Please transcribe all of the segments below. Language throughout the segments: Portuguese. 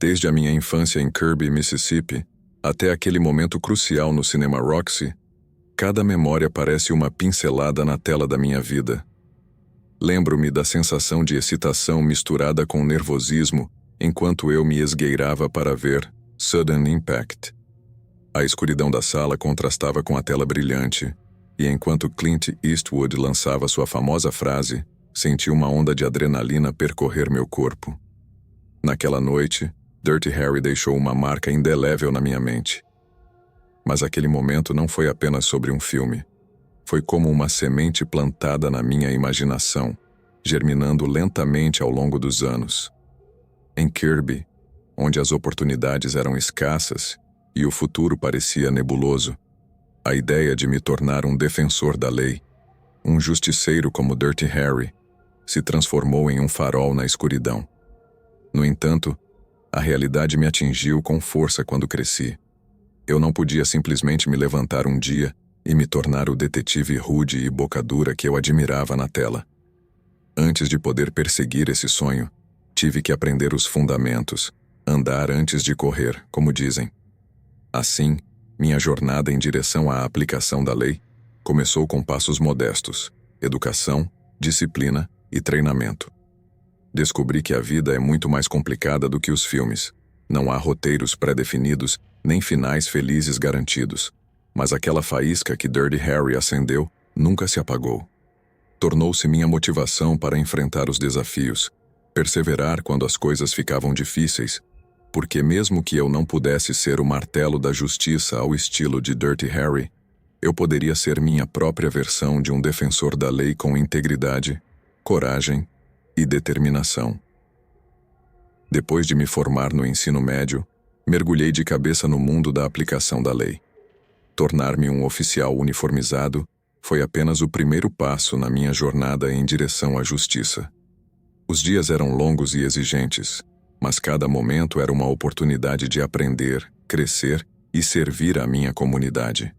Desde a minha infância em Kirby, Mississippi, até aquele momento crucial no cinema Roxy, cada memória parece uma pincelada na tela da minha vida. Lembro-me da sensação de excitação misturada com nervosismo enquanto eu me esgueirava para ver Sudden Impact. A escuridão da sala contrastava com a tela brilhante, e enquanto Clint Eastwood lançava sua famosa frase, senti uma onda de adrenalina percorrer meu corpo. Naquela noite, Dirty Harry deixou uma marca indelével na minha mente. Mas aquele momento não foi apenas sobre um filme. Foi como uma semente plantada na minha imaginação, germinando lentamente ao longo dos anos. Em Kirby, onde as oportunidades eram escassas e o futuro parecia nebuloso, a ideia de me tornar um defensor da lei, um justiceiro como Dirty Harry, se transformou em um farol na escuridão. No entanto, a realidade me atingiu com força quando cresci. Eu não podia simplesmente me levantar um dia e me tornar o detetive rude e bocadura que eu admirava na tela. Antes de poder perseguir esse sonho, tive que aprender os fundamentos, andar antes de correr, como dizem. Assim, minha jornada em direção à aplicação da lei começou com passos modestos: educação, disciplina e treinamento. Descobri que a vida é muito mais complicada do que os filmes. Não há roteiros pré-definidos, nem finais felizes garantidos. Mas aquela faísca que Dirty Harry acendeu nunca se apagou. Tornou-se minha motivação para enfrentar os desafios, perseverar quando as coisas ficavam difíceis, porque mesmo que eu não pudesse ser o martelo da justiça ao estilo de Dirty Harry, eu poderia ser minha própria versão de um defensor da lei com integridade, coragem e determinação. Depois de me formar no ensino médio, mergulhei de cabeça no mundo da aplicação da lei. Tornar-me um oficial uniformizado foi apenas o primeiro passo na minha jornada em direção à justiça. Os dias eram longos e exigentes, mas cada momento era uma oportunidade de aprender, crescer e servir a minha comunidade.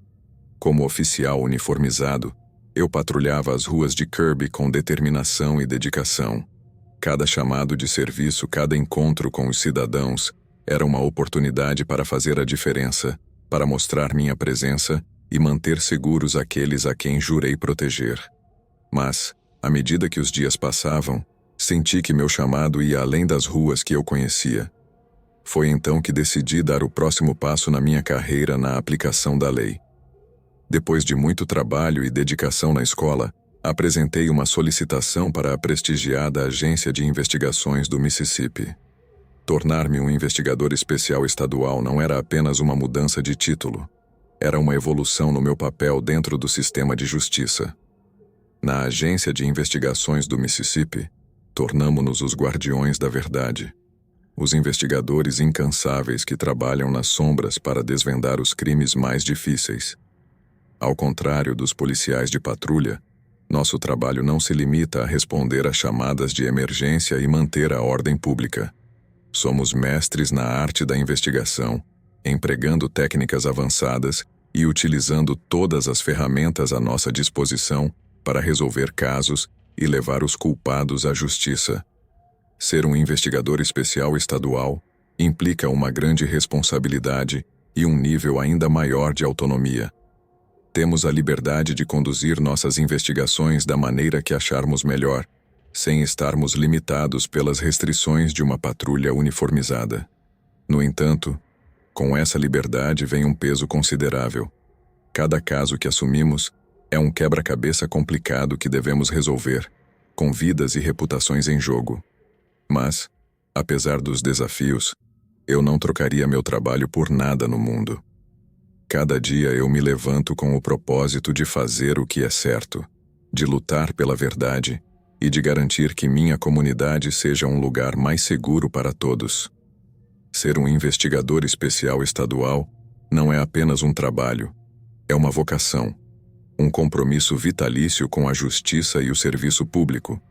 Como oficial uniformizado, eu patrulhava as ruas de Kirby com determinação e dedicação. Cada chamado de serviço, cada encontro com os cidadãos, era uma oportunidade para fazer a diferença, para mostrar minha presença e manter seguros aqueles a quem jurei proteger. Mas, à medida que os dias passavam, senti que meu chamado ia além das ruas que eu conhecia. Foi então que decidi dar o próximo passo na minha carreira na aplicação da lei. Depois de muito trabalho e dedicação na escola, apresentei uma solicitação para a prestigiada Agência de Investigações do Mississippi. Tornar-me um investigador especial estadual não era apenas uma mudança de título. Era uma evolução no meu papel dentro do sistema de justiça. Na Agência de Investigações do Mississippi, tornamo-nos os guardiões da verdade. Os investigadores incansáveis que trabalham nas sombras para desvendar os crimes mais difíceis. Ao contrário dos policiais de patrulha, nosso trabalho não se limita a responder a chamadas de emergência e manter a ordem pública. Somos mestres na arte da investigação, empregando técnicas avançadas e utilizando todas as ferramentas à nossa disposição para resolver casos e levar os culpados à justiça. Ser um investigador especial estadual implica uma grande responsabilidade e um nível ainda maior de autonomia. Temos a liberdade de conduzir nossas investigações da maneira que acharmos melhor, sem estarmos limitados pelas restrições de uma patrulha uniformizada. No entanto, com essa liberdade vem um peso considerável. Cada caso que assumimos é um quebra-cabeça complicado que devemos resolver, com vidas e reputações em jogo. Mas, apesar dos desafios, eu não trocaria meu trabalho por nada no mundo. Cada dia eu me levanto com o propósito de fazer o que é certo, de lutar pela verdade e de garantir que minha comunidade seja um lugar mais seguro para todos. Ser um investigador especial estadual não é apenas um trabalho, é uma vocação, um compromisso vitalício com a justiça e o serviço público,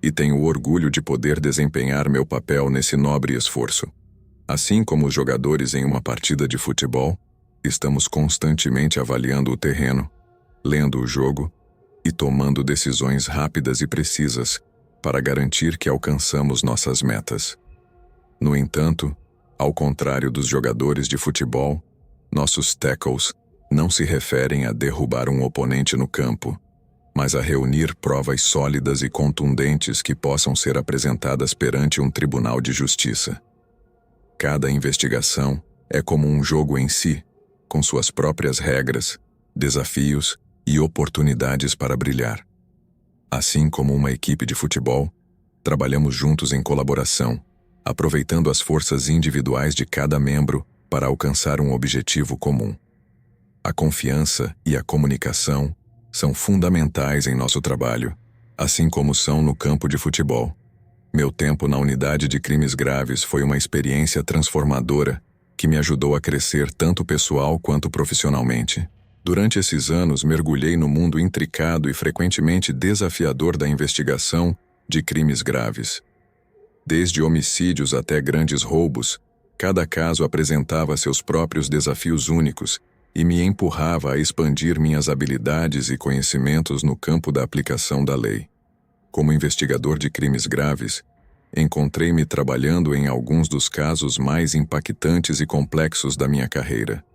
e tenho o orgulho de poder desempenhar meu papel nesse nobre esforço. Assim como os jogadores em uma partida de futebol, estamos constantemente avaliando o terreno, lendo o jogo e tomando decisões rápidas e precisas, para garantir que alcançamos nossas metas. No entanto, ao contrário dos jogadores de futebol, nossos tackles não se referem a derrubar um oponente no campo, mas a reunir provas sólidas e contundentes que possam ser apresentadas perante um tribunal de justiça. Cada investigação é como um jogo em si, com suas próprias regras, desafios e oportunidades para brilhar. Assim como uma equipe de futebol, trabalhamos juntos em colaboração, aproveitando as forças individuais de cada membro para alcançar um objetivo comum. A confiança e a comunicação são fundamentais em nosso trabalho, assim como são no campo de futebol. Meu tempo na unidade de crimes graves foi uma experiência transformadora que me ajudou a crescer tanto pessoal quanto profissionalmente. Durante esses anos, mergulhei no mundo intricado e frequentemente desafiador da investigação de crimes graves. Desde homicídios até grandes roubos, cada caso apresentava seus próprios desafios únicos e me empurrava a expandir minhas habilidades e conhecimentos no campo da aplicação da lei. Como investigador de crimes graves, encontrei-me trabalhando em alguns dos casos mais impactantes e complexos da minha carreira.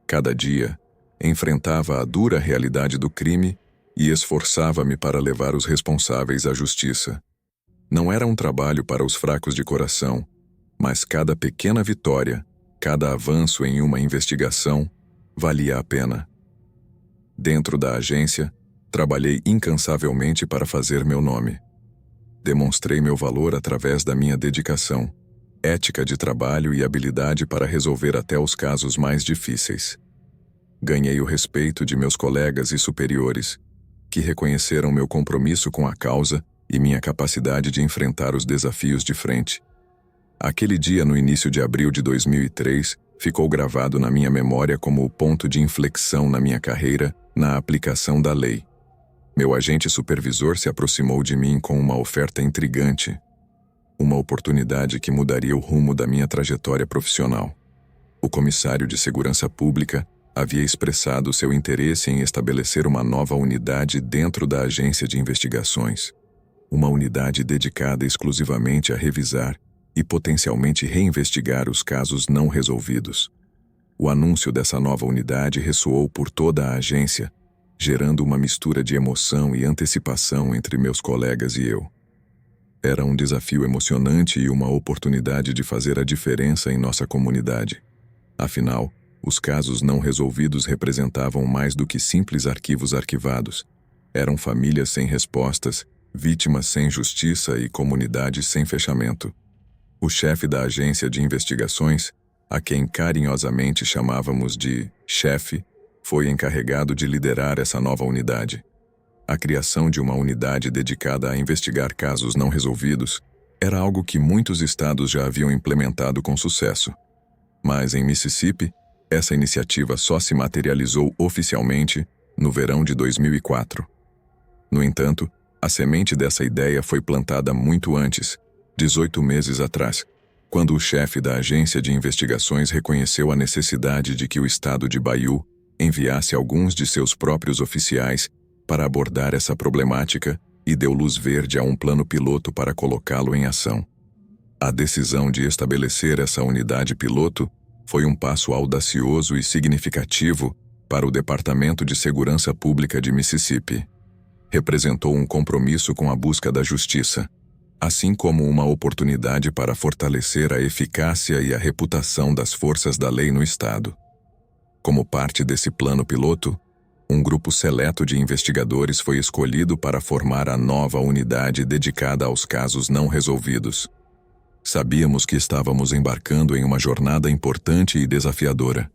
Cada dia, enfrentava a dura realidade do crime e esforçava-me para levar os responsáveis à justiça. Não era um trabalho para os fracos de coração, mas cada pequena vitória, cada avanço em uma investigação, valia a pena. Dentro da agência, trabalhei incansavelmente para fazer meu nome. Demonstrei meu valor através da minha dedicação, ética de trabalho e habilidade para resolver até os casos mais difíceis. Ganhei o respeito de meus colegas e superiores, que reconheceram meu compromisso com a causa e minha capacidade de enfrentar os desafios de frente. Aquele dia, no início de abril de 2003, ficou gravado na minha memória como o ponto de inflexão na minha carreira na aplicação da lei. Meu agente supervisor se aproximou de mim com uma oferta intrigante, uma oportunidade que mudaria o rumo da minha trajetória profissional. O comissário de segurança pública havia expressado seu interesse em estabelecer uma nova unidade dentro da agência de investigações, uma unidade dedicada exclusivamente a revisar e potencialmente reinvestigar os casos não resolvidos. O anúncio dessa nova unidade ressoou por toda a agência, gerando uma mistura de emoção e antecipação entre meus colegas e eu. Era um desafio emocionante e uma oportunidade de fazer a diferença em nossa comunidade. Afinal, os casos não resolvidos representavam mais do que simples arquivos arquivados. Eram famílias sem respostas, vítimas sem justiça e comunidades sem fechamento. O chefe da agência de investigações, a quem carinhosamente chamávamos de chefe, foi encarregado de liderar essa nova unidade. A criação de uma unidade dedicada a investigar casos não resolvidos era algo que muitos estados já haviam implementado com sucesso. Mas em Mississippi, essa iniciativa só se materializou oficialmente no verão de 2004. No entanto, a semente dessa ideia foi plantada muito antes, 18 meses atrás, quando o chefe da agência de investigações reconheceu a necessidade de que o estado de Bayou enviasse alguns de seus próprios oficiais para abordar essa problemática e deu luz verde a um plano piloto para colocá-lo em ação. A decisão de estabelecer essa unidade piloto foi um passo audacioso e significativo para o Departamento de Segurança Pública de Mississippi. Representou um compromisso com a busca da justiça, assim como uma oportunidade para fortalecer a eficácia e a reputação das forças da lei no estado. Como parte desse plano piloto, um grupo seleto de investigadores foi escolhido para formar a nova unidade dedicada aos casos não resolvidos. Sabíamos que estávamos embarcando em uma jornada importante e desafiadora.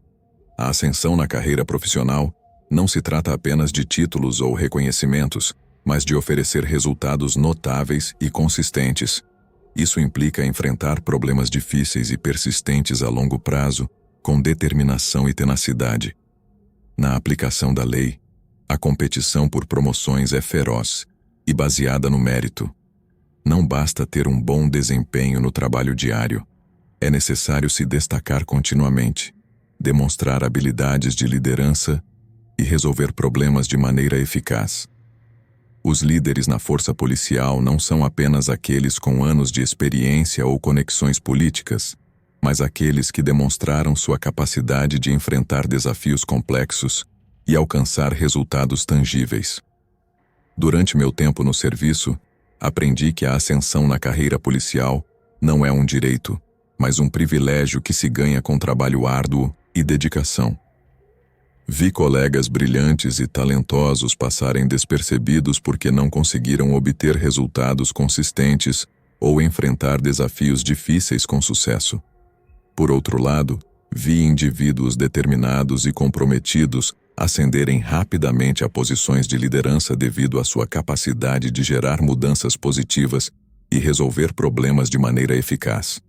A ascensão na carreira profissional não se trata apenas de títulos ou reconhecimentos, mas de oferecer resultados notáveis e consistentes. Isso implica enfrentar problemas difíceis e persistentes a longo prazo, com determinação e tenacidade. Na aplicação da lei, a competição por promoções é feroz e baseada no mérito. Não basta ter um bom desempenho no trabalho diário. É necessário se destacar continuamente, demonstrar habilidades de liderança e resolver problemas de maneira eficaz. Os líderes na força policial não são apenas aqueles com anos de experiência ou conexões políticas, mas aqueles que demonstraram sua capacidade de enfrentar desafios complexos e alcançar resultados tangíveis. Durante meu tempo no serviço, aprendi que a ascensão na carreira policial não é um direito, mas um privilégio que se ganha com trabalho árduo e dedicação. Vi colegas brilhantes e talentosos passarem despercebidos porque não conseguiram obter resultados consistentes ou enfrentar desafios difíceis com sucesso. Por outro lado, vi indivíduos determinados e comprometidos ascenderem rapidamente a posições de liderança devido à sua capacidade de gerar mudanças positivas e resolver problemas de maneira eficaz.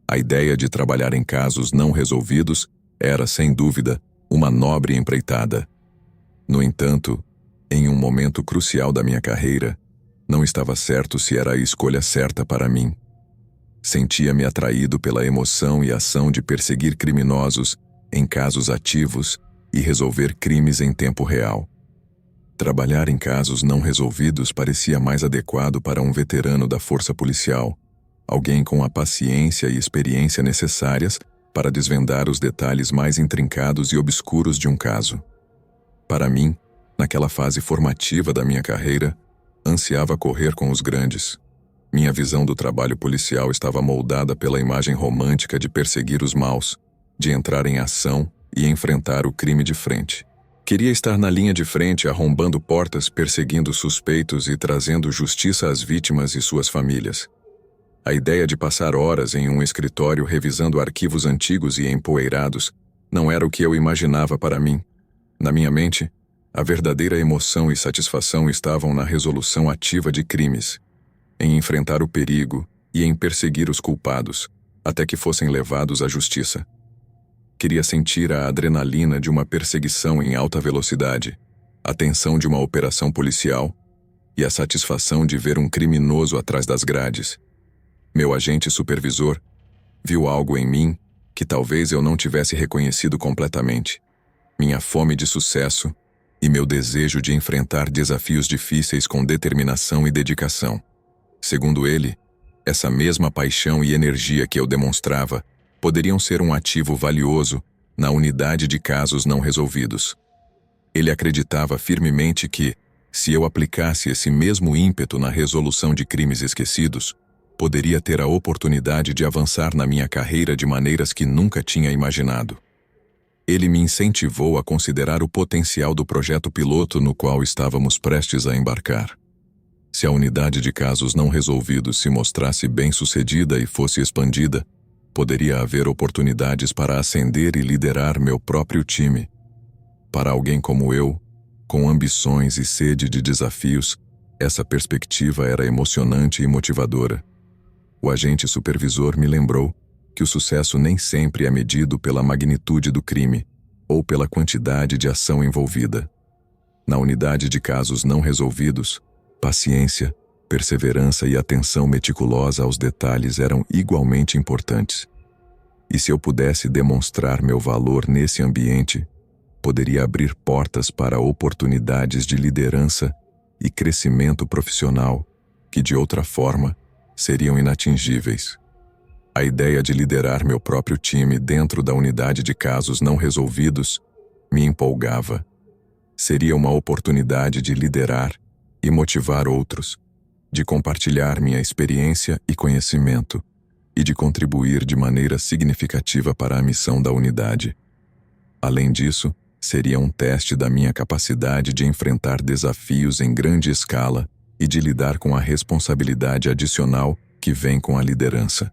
A ideia de trabalhar em casos não resolvidos era, sem dúvida, uma nobre empreitada. No entanto, em um momento crucial da minha carreira, não estava certo se era a escolha certa para mim. Sentia-me atraído pela emoção e ação de perseguir criminosos em casos ativos e resolver crimes em tempo real. Trabalhar em casos não resolvidos parecia mais adequado para um veterano da força policial, alguém com a paciência e experiência necessárias para desvendar os detalhes mais intrincados e obscuros de um caso. Para mim, naquela fase formativa da minha carreira, ansiava correr com os grandes. Minha visão do trabalho policial estava moldada pela imagem romântica de perseguir os maus, de entrar em ação e enfrentar o crime de frente. Queria estar na linha de frente, arrombando portas, perseguindo suspeitos e trazendo justiça às vítimas e suas famílias. A ideia de passar horas em um escritório revisando arquivos antigos e empoeirados não era o que eu imaginava para mim. Na minha mente, a verdadeira emoção e satisfação estavam na resolução ativa de crimes, em enfrentar o perigo e em perseguir os culpados, até que fossem levados à justiça. Queria sentir a adrenalina de uma perseguição em alta velocidade, a tensão de uma operação policial e a satisfação de ver um criminoso atrás das grades. Meu agente supervisor viu algo em mim que talvez eu não tivesse reconhecido completamente. Minha fome de sucesso e meu desejo de enfrentar desafios difíceis com determinação e dedicação. Segundo ele, essa mesma paixão e energia que eu demonstrava poderiam ser um ativo valioso na unidade de casos não resolvidos. Ele acreditava firmemente que, se eu aplicasse esse mesmo ímpeto na resolução de crimes esquecidos, poderia ter a oportunidade de avançar na minha carreira de maneiras que nunca tinha imaginado. Ele me incentivou a considerar o potencial do projeto piloto no qual estávamos prestes a embarcar. Se a unidade de casos não resolvidos se mostrasse bem-sucedida e fosse expandida, poderia haver oportunidades para ascender e liderar meu próprio time. Para alguém como eu, com ambições e sede de desafios, essa perspectiva era emocionante e motivadora. O agente supervisor me lembrou que o sucesso nem sempre é medido pela magnitude do crime ou pela quantidade de ação envolvida. Na unidade de casos não resolvidos, paciência, perseverança e atenção meticulosa aos detalhes eram igualmente importantes. E se eu pudesse demonstrar meu valor nesse ambiente, poderia abrir portas para oportunidades de liderança e crescimento profissional que, de outra forma, seriam inatingíveis. A ideia de liderar meu próprio time dentro da unidade de casos não resolvidos me empolgava. Seria uma oportunidade de liderar e motivar outros, de compartilhar minha experiência e conhecimento e de contribuir de maneira significativa para a missão da unidade. Além disso, seria um teste da minha capacidade de enfrentar desafios em grande escala e de lidar com a responsabilidade adicional que vem com a liderança.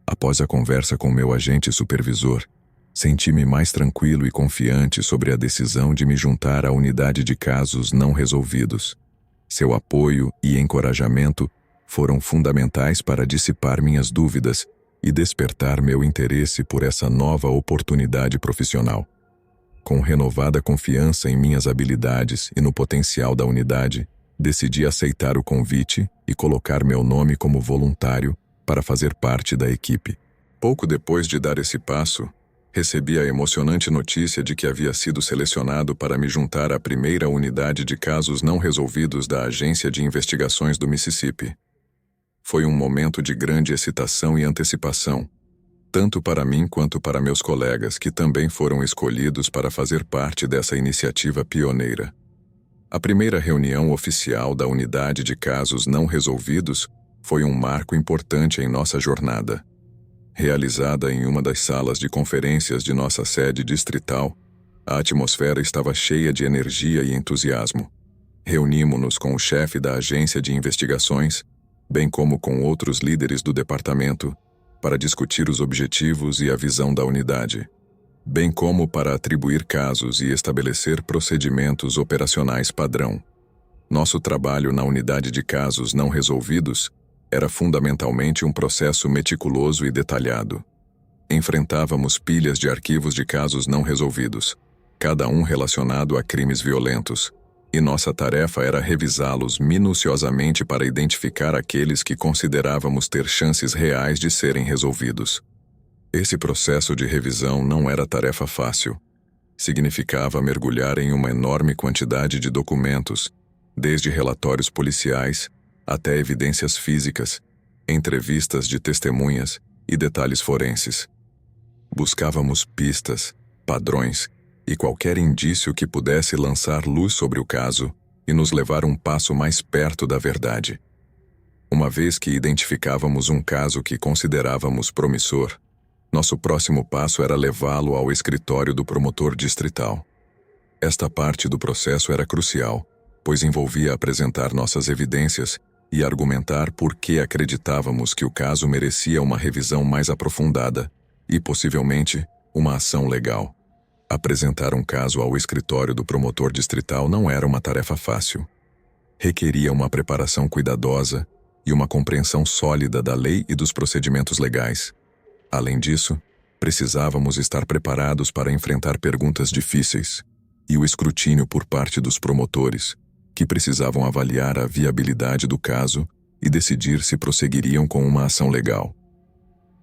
Após a conversa com meu agente supervisor, senti-me mais tranquilo e confiante sobre a decisão de me juntar à unidade de casos não resolvidos. Seu apoio e encorajamento foram fundamentais para dissipar minhas dúvidas e despertar meu interesse por essa nova oportunidade profissional. Com renovada confiança em minhas habilidades e no potencial da unidade, decidi aceitar o convite e colocar meu nome como voluntário para fazer parte da equipe. Pouco depois de dar esse passo, Recebi a emocionante notícia de que havia sido selecionado para me juntar à primeira unidade de casos não resolvidos da Agência de Investigações do Mississippi. Foi um momento de grande excitação e antecipação, tanto para mim quanto para meus colegas, que também foram escolhidos para fazer parte dessa iniciativa pioneira. A primeira reunião oficial da Unidade de Casos Não Resolvidos foi um marco importante em nossa jornada. Realizada em uma das salas de conferências de nossa sede distrital, a atmosfera estava cheia de energia e entusiasmo. Reunimos-nos com o chefe da agência de investigações, bem como com outros líderes do departamento, para discutir os objetivos e a visão da unidade, bem como para atribuir casos e estabelecer procedimentos operacionais padrão. Nosso trabalho na unidade de casos não resolvidos era fundamentalmente um processo meticuloso e detalhado. Enfrentávamos pilhas de arquivos de casos não resolvidos, cada um relacionado a crimes violentos, e nossa tarefa era revisá-los minuciosamente para identificar aqueles que considerávamos ter chances reais de serem resolvidos. Esse processo de revisão não era tarefa fácil. Significava mergulhar em uma enorme quantidade de documentos, desde relatórios policiais até evidências físicas, entrevistas de testemunhas e detalhes forenses. Buscávamos pistas, padrões e qualquer indício que pudesse lançar luz sobre o caso e nos levar um passo mais perto da verdade. Uma vez que identificávamos um caso que considerávamos promissor, nosso próximo passo era levá-lo ao escritório do promotor distrital. Esta parte do processo era crucial, pois envolvia apresentar nossas evidências e argumentar por que acreditávamos que o caso merecia uma revisão mais aprofundada e, possivelmente, uma ação legal. Apresentar um caso ao escritório do promotor distrital não era uma tarefa fácil. Requeria uma preparação cuidadosa e uma compreensão sólida da lei e dos procedimentos legais. Além disso, precisávamos estar preparados para enfrentar perguntas difíceis e o escrutínio por parte dos promotores, que precisavam avaliar a viabilidade do caso e decidir se prosseguiriam com uma ação legal.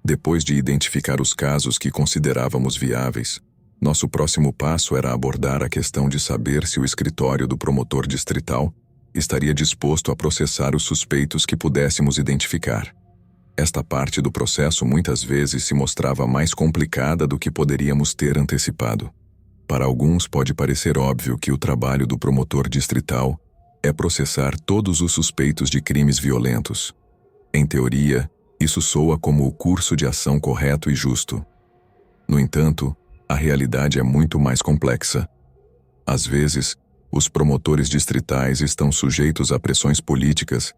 Depois de identificar os casos que considerávamos viáveis, nosso próximo passo era abordar a questão de saber se o escritório do promotor distrital estaria disposto a processar os suspeitos que pudéssemos identificar. Esta parte do processo muitas vezes se mostrava mais complicada do que poderíamos ter antecipado. Para alguns pode parecer óbvio que o trabalho do promotor distrital é processar todos os suspeitos de crimes violentos. Em teoria, isso soa como o curso de ação correto e justo. No entanto, a realidade é muito mais complexa. Às vezes, os promotores distritais estão sujeitos a pressões políticas,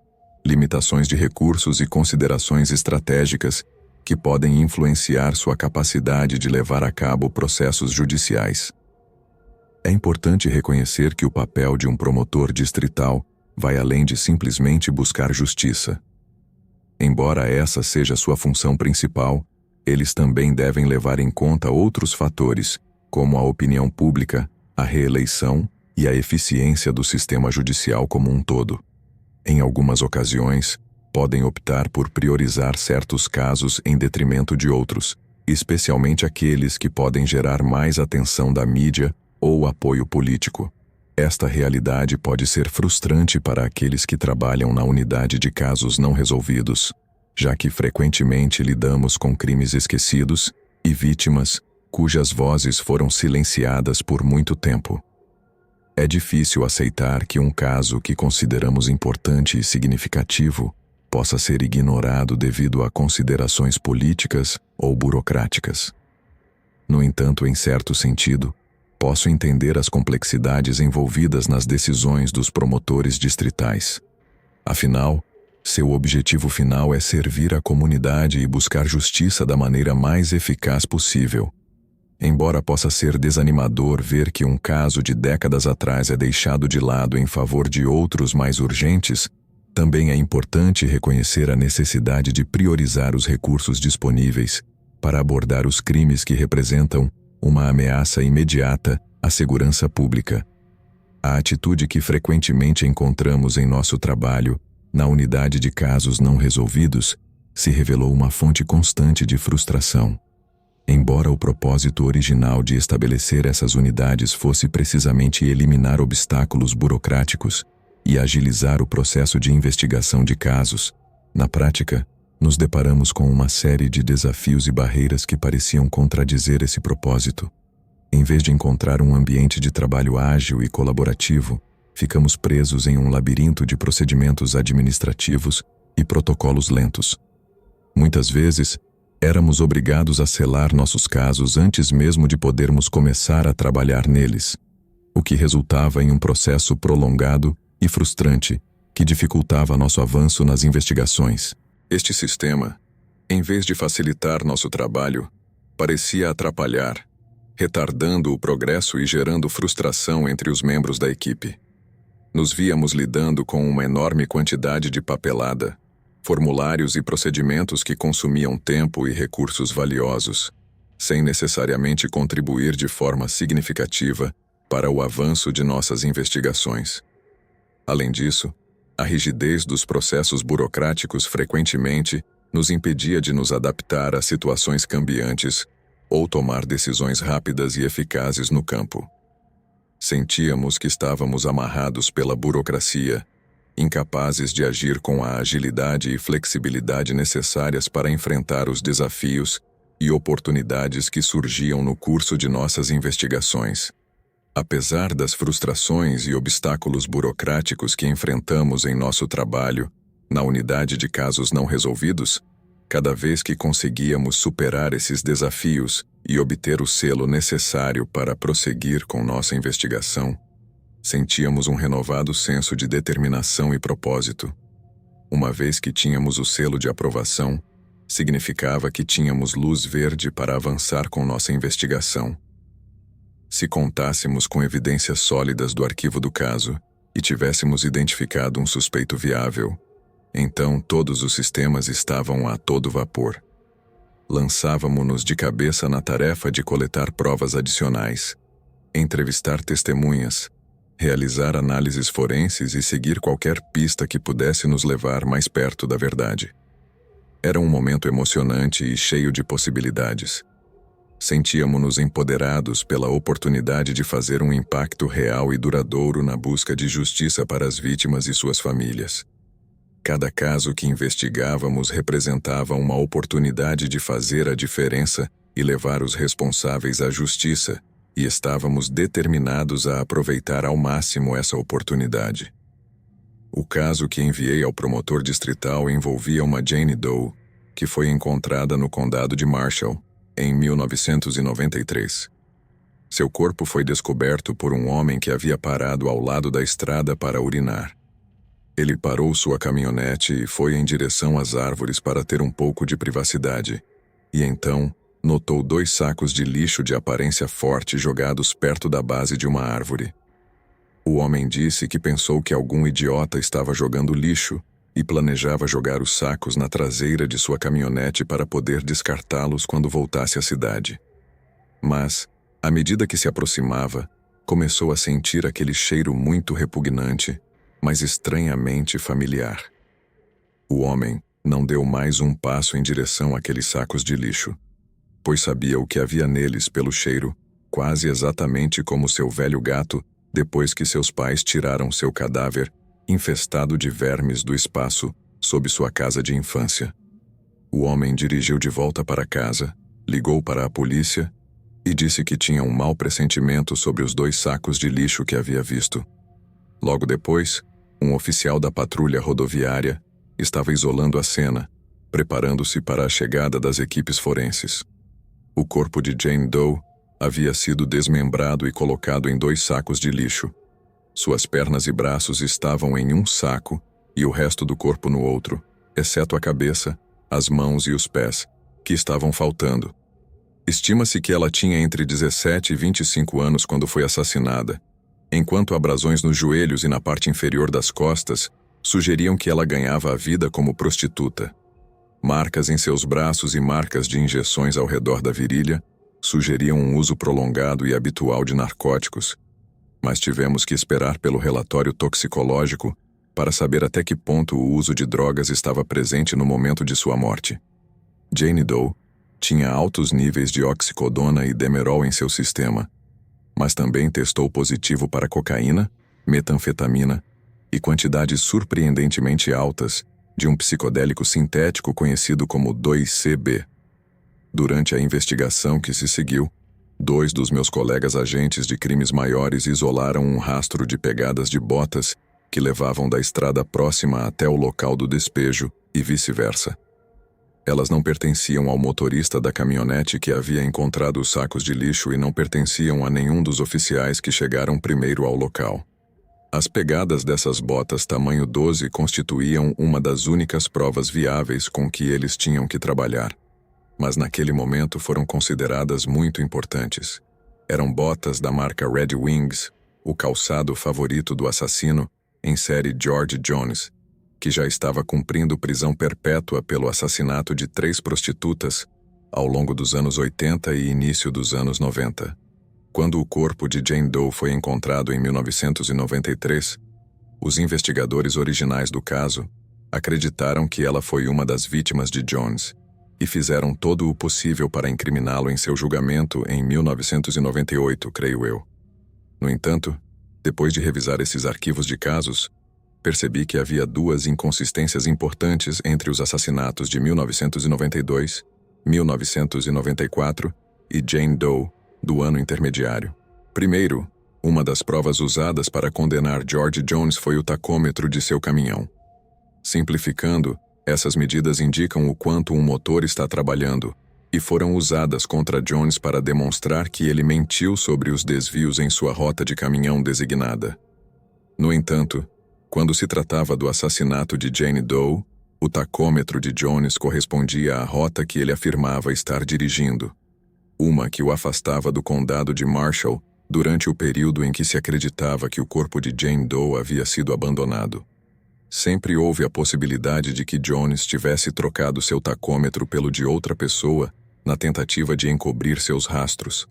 limitações de recursos e considerações estratégicas que podem influenciar sua capacidade de levar a cabo processos judiciais. É importante reconhecer que o papel de um promotor distrital vai além de simplesmente buscar justiça. Embora essa seja sua função principal, eles também devem levar em conta outros fatores, como a opinião pública, a reeleição e a eficiência do sistema judicial como um todo. Em algumas ocasiões, podem optar por priorizar certos casos em detrimento de outros, especialmente aqueles que podem gerar mais atenção da mídia ou apoio político. Esta realidade pode ser frustrante para aqueles que trabalham na unidade de casos não resolvidos, já que frequentemente lidamos com crimes esquecidos e vítimas cujas vozes foram silenciadas por muito tempo. É difícil aceitar que um caso que consideramos importante e significativo possa ser ignorado devido a considerações políticas ou burocráticas. No entanto, em certo sentido, posso entender as complexidades envolvidas nas decisões dos promotores distritais. Afinal, seu objetivo final é servir a comunidade e buscar justiça da maneira mais eficaz possível. Embora possa ser desanimador ver que um caso de décadas atrás é deixado de lado em favor de outros mais urgentes, também é importante reconhecer a necessidade de priorizar os recursos disponíveis para abordar os crimes que representam uma ameaça imediata à segurança pública. A atitude que frequentemente encontramos em nosso trabalho na unidade de casos não resolvidos se revelou uma fonte constante de frustração. Embora o propósito original de estabelecer essas unidades fosse precisamente eliminar obstáculos burocráticos e agilizar o processo de investigação de casos, na prática, nos deparamos com uma série de desafios e barreiras que pareciam contradizer esse propósito. Em vez de encontrar um ambiente de trabalho ágil e colaborativo, ficamos presos em um labirinto de procedimentos administrativos e protocolos lentos. Muitas vezes, éramos obrigados a selar nossos casos antes mesmo de podermos começar a trabalhar neles, o que resultava em um processo prolongado e frustrante que dificultava nosso avanço nas investigações. Este sistema, em vez de facilitar nosso trabalho, parecia atrapalhar, retardando o progresso e gerando frustração entre os membros da equipe. Nos víamos lidando com uma enorme quantidade de papelada, formulários e procedimentos que consumiam tempo e recursos valiosos, sem necessariamente contribuir de forma significativa para o avanço de nossas investigações. Além disso, a rigidez dos processos burocráticos frequentemente nos impedia de nos adaptar a situações cambiantes ou tomar decisões rápidas e eficazes no campo. Sentíamos que estávamos amarrados pela burocracia, incapazes de agir com a agilidade e flexibilidade necessárias para enfrentar os desafios e oportunidades que surgiam no curso de nossas investigações. Apesar das frustrações e obstáculos burocráticos que enfrentamos em nosso trabalho, na unidade de casos não resolvidos, cada vez que conseguíamos superar esses desafios e obter o selo necessário para prosseguir com nossa investigação, sentíamos um renovado senso de determinação e propósito. Uma vez que tínhamos o selo de aprovação, significava que tínhamos luz verde para avançar com nossa investigação. Se contássemos com evidências sólidas do arquivo do caso e tivéssemos identificado um suspeito viável, então todos os sistemas estavam a todo vapor. Lançávamo-nos de cabeça na tarefa de coletar provas adicionais, entrevistar testemunhas, realizar análises forenses e seguir qualquer pista que pudesse nos levar mais perto da verdade. Era um momento emocionante e cheio de possibilidades. Sentíamos-nos empoderados pela oportunidade de fazer um impacto real e duradouro na busca de justiça para as vítimas e suas famílias. Cada caso que investigávamos representava uma oportunidade de fazer a diferença e levar os responsáveis à justiça, e estávamos determinados a aproveitar ao máximo essa oportunidade. O caso que enviei ao promotor distrital envolvia uma Jane Doe, que foi encontrada no condado de Marshall, em 1993. Seu corpo foi descoberto por um homem que havia parado ao lado da estrada para urinar. Ele parou sua caminhonete e foi em direção às árvores para ter um pouco de privacidade, e então notou 2 sacos de lixo de aparência forte jogados perto da base de uma árvore. O homem disse que pensou que algum idiota estava jogando lixo e planejava jogar os sacos na traseira de sua caminhonete para poder descartá-los quando voltasse à cidade. Mas, à medida que se aproximava, começou a sentir aquele cheiro muito repugnante, mas estranhamente familiar. O homem não deu mais um passo em direção àqueles sacos de lixo, pois sabia o que havia neles pelo cheiro, quase exatamente como seu velho gato depois que seus pais tiraram seu cadáver infestado de vermes do espaço sob sua casa de infância. O homem dirigiu de volta para casa, ligou para a polícia e disse que tinha um mau pressentimento sobre os 2 sacos de lixo que havia visto. Logo depois, um oficial da patrulha rodoviária estava isolando a cena, preparando-se para a chegada das equipes forenses. O corpo de Jane Doe havia sido desmembrado e colocado em 2 sacos de lixo. Suas pernas e braços estavam em um saco e o resto do corpo no outro, exceto a cabeça, as mãos e os pés, que estavam faltando. Estima-se que ela tinha entre 17 e 25 anos quando foi assassinada, enquanto abrasões nos joelhos e na parte inferior das costas sugeriam que ela ganhava a vida como prostituta. Marcas em seus braços e marcas de injeções ao redor da virilha sugeriam um uso prolongado e habitual de narcóticos, mas tivemos que esperar pelo relatório toxicológico para saber até que ponto o uso de drogas estava presente no momento de sua morte. Jane Doe Tinha altos níveis de oxicodona e demerol em seu sistema, mas também testou positivo para cocaína, metanfetamina e quantidades surpreendentemente altas de um psicodélico sintético conhecido como 2CB. Durante a investigação que se seguiu, 2 dos meus colegas agentes de crimes maiores isolaram um rastro de pegadas de botas que levavam da estrada próxima até o local do despejo e vice-versa. Elas não pertenciam ao motorista da caminhonete que havia encontrado os sacos de lixo e não pertenciam a nenhum dos oficiais que chegaram primeiro ao local. As pegadas dessas botas tamanho 12 constituíam uma das únicas provas viáveis com que eles tinham que trabalhar, mas naquele momento foram consideradas muito importantes. Eram botas da marca Red Wings, o calçado favorito do assassino em série George Jones, que já estava cumprindo prisão perpétua pelo assassinato de 3 prostitutas ao longo dos anos 80 e início dos anos 90. Quando o corpo de Jane Doe foi encontrado em 1993, os investigadores originais do caso acreditaram que ela foi uma das vítimas de Jones e fizeram todo o possível para incriminá-lo em seu julgamento em 1998, creio eu. No entanto, depois de revisar esses arquivos de casos, percebi que havia 2 inconsistências importantes entre os assassinatos de 1992, 1994 e Jane Doe, do ano intermediário. Primeiro, uma das provas usadas para condenar George Jones foi o tacômetro de seu caminhão. Simplificando, essas medidas indicam o quanto um motor está trabalhando e foram usadas contra Jones para demonstrar que ele mentiu sobre os desvios em sua rota de caminhão designada. No entanto, quando se tratava do assassinato de Jane Doe, o tacômetro de Jones correspondia à rota que ele afirmava estar dirigindo, uma que o afastava do condado de Marshall durante o período em que se acreditava que o corpo de Jane Doe havia sido abandonado. Sempre houve a possibilidade de que Jones tivesse trocado seu tacômetro pelo de outra pessoa na tentativa de encobrir seus rastros.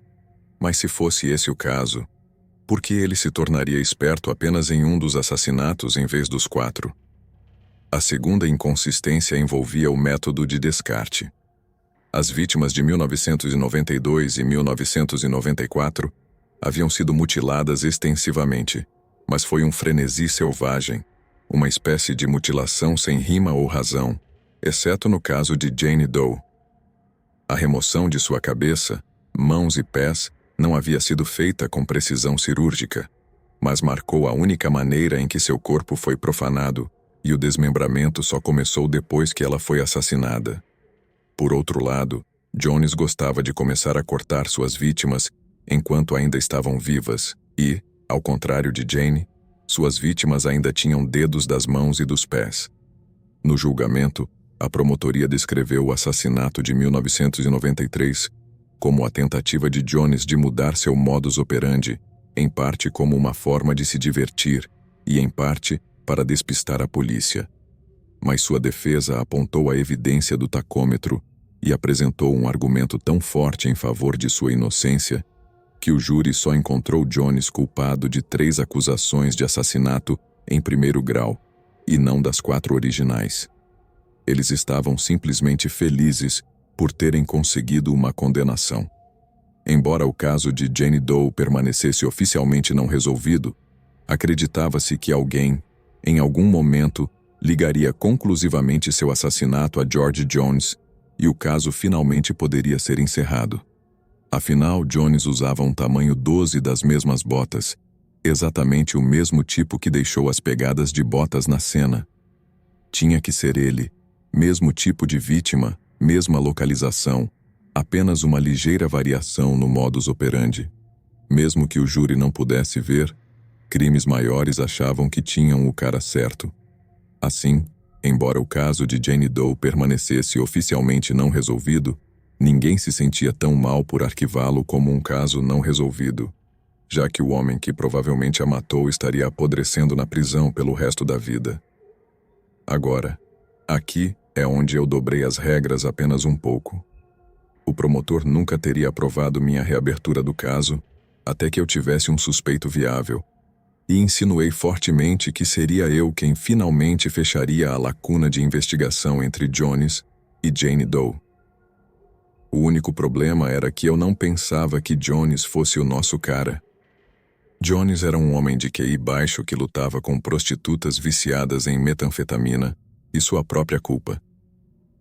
Mas se fosse esse o caso, por que ele se tornaria esperto apenas em um dos assassinatos em vez dos 4? A segunda inconsistência envolvia o método de descarte. As vítimas de 1992 e 1994 haviam sido mutiladas extensivamente, mas foi um frenesi selvagem, uma espécie de mutilação sem rima ou razão, exceto no caso de Jane Doe. A remoção de sua cabeça, mãos e pés não havia sido feita com precisão cirúrgica, mas marcou a única maneira em que seu corpo foi profanado, e o desmembramento só começou depois que ela foi assassinada. Por outro lado, Jones gostava de começar a cortar suas vítimas enquanto ainda estavam vivas e, ao contrário de Jane, suas vítimas ainda tinham dedos das mãos e dos pés. No julgamento, a promotoria descreveu o assassinato de 1993 como a tentativa de Jones de mudar seu modus operandi, em parte como uma forma de se divertir e, em parte, para despistar a polícia. Mas sua defesa apontou a evidência do tacômetro e apresentou um argumento tão forte em favor de sua inocência que o júri só encontrou Jones culpado de 3 acusações de assassinato em 1º grau e não das 4 originais. Eles estavam simplesmente felizes por terem conseguido uma condenação. Embora o caso de Jane Doe permanecesse oficialmente não resolvido, acreditava-se que alguém, em algum momento, ligaria conclusivamente seu assassinato a George Jones e o caso finalmente poderia ser encerrado. Afinal, Jones usava um tamanho 12 das mesmas botas, exatamente o mesmo tipo que deixou as pegadas de botas na cena. Tinha que ser ele, mesmo tipo de vítima, mesma localização, apenas uma ligeira variação no modus operandi. Mesmo que o júri não pudesse ver, crimes maiores achavam que tinham o cara certo. Assim, embora o caso de Jane Doe permanecesse oficialmente não resolvido, ninguém se sentia tão mal por arquivá-lo como um caso não resolvido, já que o homem que provavelmente a matou estaria apodrecendo na prisão pelo resto da vida. Agora, aqui é onde eu dobrei as regras apenas um pouco. O promotor nunca teria aprovado minha reabertura do caso até que eu tivesse um suspeito viável, e insinuei fortemente que seria eu quem finalmente fecharia a lacuna de investigação entre Jones e Jane Doe. O único problema era que eu não pensava que Jones fosse o nosso cara. Jones era um homem de QI baixo que lutava com prostitutas viciadas em metanfetamina e sua própria culpa.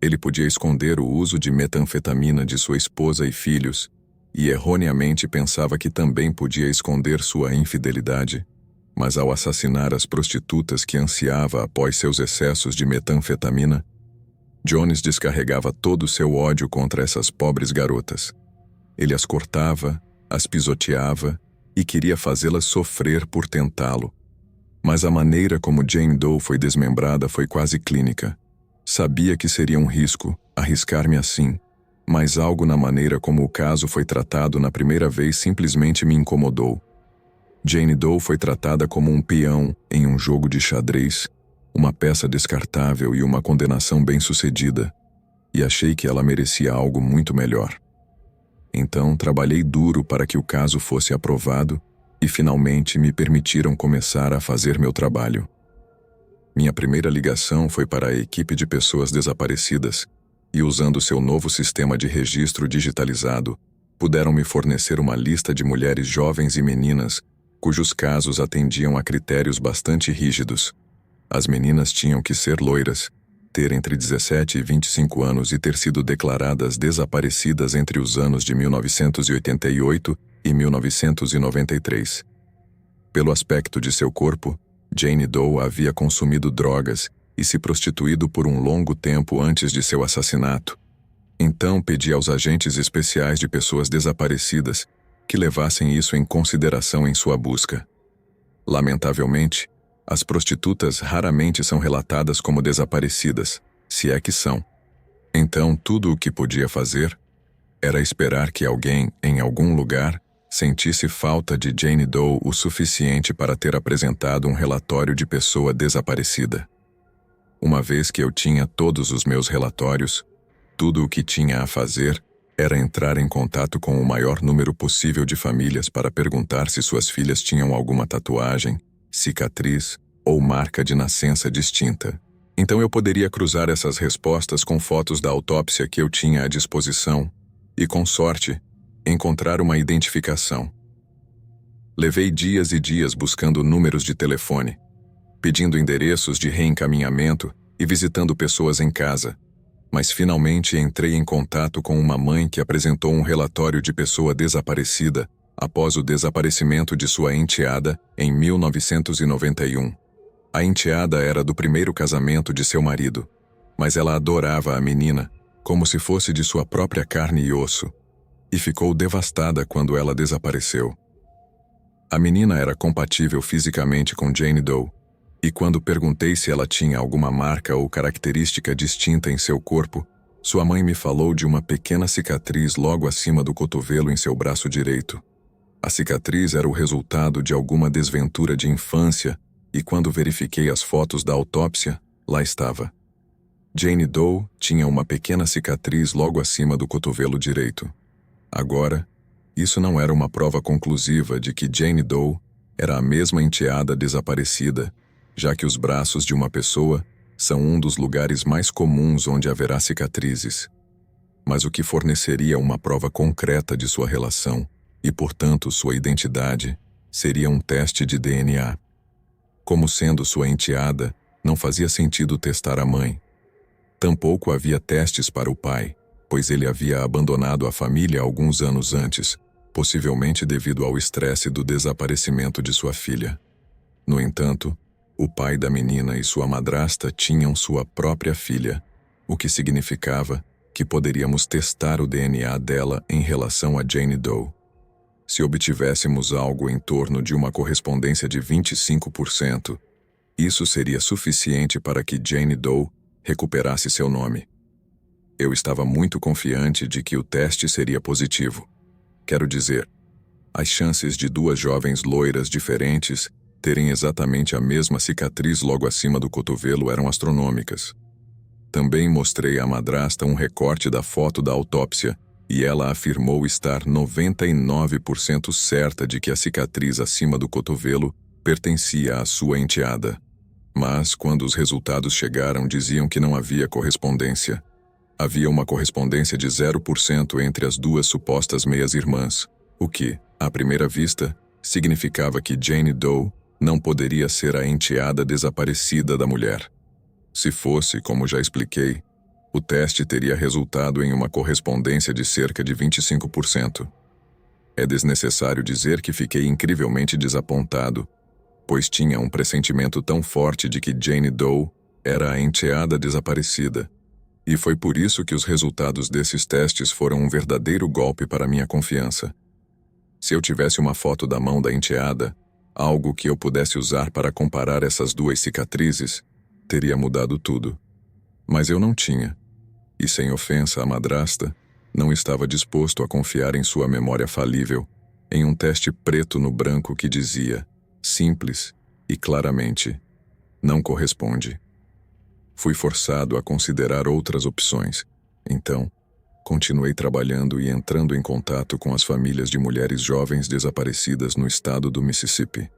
Ele podia esconder o uso de metanfetamina de sua esposa e filhos, e erroneamente pensava que também podia esconder sua infidelidade, mas ao assassinar as prostitutas que ansiava após seus excessos de metanfetamina, Jones descarregava todo o seu ódio contra essas pobres garotas. Ele as cortava, as pisoteava e queria fazê-las sofrer por tentá-lo. Mas a maneira como Jane Doe foi desmembrada foi quase clínica. Sabia que seria um risco arriscar-me assim, mas algo na maneira como o caso foi tratado na primeira vez simplesmente me incomodou. Jane Doe foi tratada como um peão em um jogo de xadrez, uma peça descartável e uma condenação bem-sucedida, e achei que ela merecia algo muito melhor. Então trabalhei duro para que o caso fosse aprovado e finalmente me permitiram começar a fazer meu trabalho. Minha primeira ligação foi para a equipe de pessoas desaparecidas e, usando seu novo sistema de registro digitalizado, puderam me fornecer uma lista de mulheres jovens e meninas cujos casos atendiam a critérios bastante rígidos. As meninas tinham que ser loiras, ter entre 17 e 25 anos e ter sido declaradas desaparecidas entre os anos de 1988 e 1993. Pelo aspecto de seu corpo, Jane Doe havia consumido drogas e se prostituído por um longo tempo antes de seu assassinato. Então pedi aos agentes especiais de pessoas desaparecidas que levassem isso em consideração em sua busca. Lamentavelmente, as prostitutas raramente são relatadas como desaparecidas, se é que são. Então tudo o que podia fazer era esperar que alguém, em algum lugar, sentisse falta de Jane Doe o suficiente para ter apresentado um relatório de pessoa desaparecida. Uma vez que eu tinha todos os meus relatórios, tudo o que tinha a fazer era entrar em contato com o maior número possível de famílias para perguntar se suas filhas tinham alguma tatuagem, cicatriz ou marca de nascença distinta. Então eu poderia cruzar essas respostas com fotos da autópsia que eu tinha à disposição e, com sorte, encontrar uma identificação. Levei dias e dias buscando números de telefone, pedindo endereços de reencaminhamento e visitando pessoas em casa, mas finalmente entrei em contato com uma mãe que apresentou um relatório de pessoa desaparecida após o desaparecimento de sua enteada em 1991. A enteada era do primeiro casamento de seu marido, mas ela adorava a menina, como se fosse de sua própria carne e osso, e ficou devastada quando ela desapareceu. A menina era compatível fisicamente com Jane Doe, e quando perguntei se ela tinha alguma marca ou característica distinta em seu corpo, sua mãe me falou de uma pequena cicatriz logo acima do cotovelo em seu braço direito. A cicatriz era o resultado de alguma desventura de infância, e quando verifiquei as fotos da autópsia, lá estava. Jane Doe tinha uma pequena cicatriz logo acima do cotovelo direito. Agora, isso não era uma prova conclusiva de que Jane Doe era a mesma enteada desaparecida, já que os braços de uma pessoa são um dos lugares mais comuns onde haverá cicatrizes. Mas o que forneceria uma prova concreta de sua relação, e portanto sua identidade, seria um teste de DNA. Como sendo sua enteada, não fazia sentido testar a mãe. Tampouco havia testes para o pai, pois ele havia abandonado a família alguns anos antes, possivelmente devido ao estresse do desaparecimento de sua filha. No entanto, o pai da menina e sua madrasta tinham sua própria filha, o que significava que poderíamos testar o DNA dela em relação a Jane Doe. Se obtivéssemos algo em torno de uma correspondência de 25%, isso seria suficiente para que Jane Doe recuperasse seu nome. Eu estava muito confiante de que o teste seria positivo. Quero dizer, as chances de duas jovens loiras diferentes terem exatamente a mesma cicatriz logo acima do cotovelo eram astronômicas. Também mostrei à madrasta um recorte da foto da autópsia e ela afirmou estar 99% certa de que a cicatriz acima do cotovelo pertencia à sua enteada. Mas, quando os resultados chegaram, diziam que não havia correspondência. Havia uma correspondência de 0% entre as duas supostas meias-irmãs, o que, à primeira vista, significava que Jane Doe não poderia ser a enteada desaparecida da mulher. Se fosse, como já expliquei, o teste teria resultado em uma correspondência de cerca de 25%. É desnecessário dizer que fiquei incrivelmente desapontado, pois tinha um pressentimento tão forte de que Jane Doe era a enteada desaparecida, e foi por isso que os resultados desses testes foram um verdadeiro golpe para minha confiança. Se eu tivesse uma foto da mão da enteada, algo que eu pudesse usar para comparar essas duas cicatrizes, teria mudado tudo. Mas eu não tinha, e sem ofensa à madrasta, não estava disposto a confiar em sua memória falível, em um teste preto no branco que dizia, simples e claramente, não corresponde. Fui forçado a considerar outras opções, então, continuei trabalhando e entrando em contato com as famílias de mulheres jovens desaparecidas no estado do Mississippi.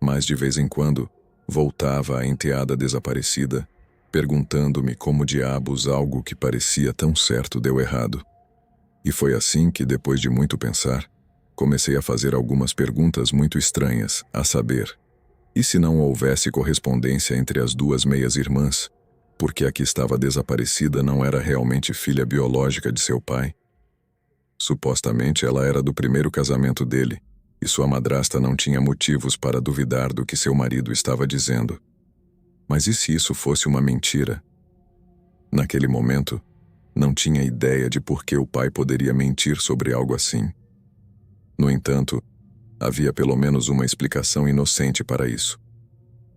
Mas de vez em quando, voltava a enteada desaparecida, perguntando-me como diabos algo que parecia tão certo deu errado. E foi assim que, depois de muito pensar, comecei a fazer algumas perguntas muito estranhas, a saber, e se não houvesse correspondência entre as duas meias-irmãs, porque a que estava desaparecida não era realmente filha biológica de seu pai? Supostamente ela era do primeiro casamento dele, e sua madrasta não tinha motivos para duvidar do que seu marido estava dizendo. Mas e se isso fosse uma mentira? Naquele momento, não tinha ideia de por que o pai poderia mentir sobre algo assim. No entanto, havia pelo menos uma explicação inocente para isso.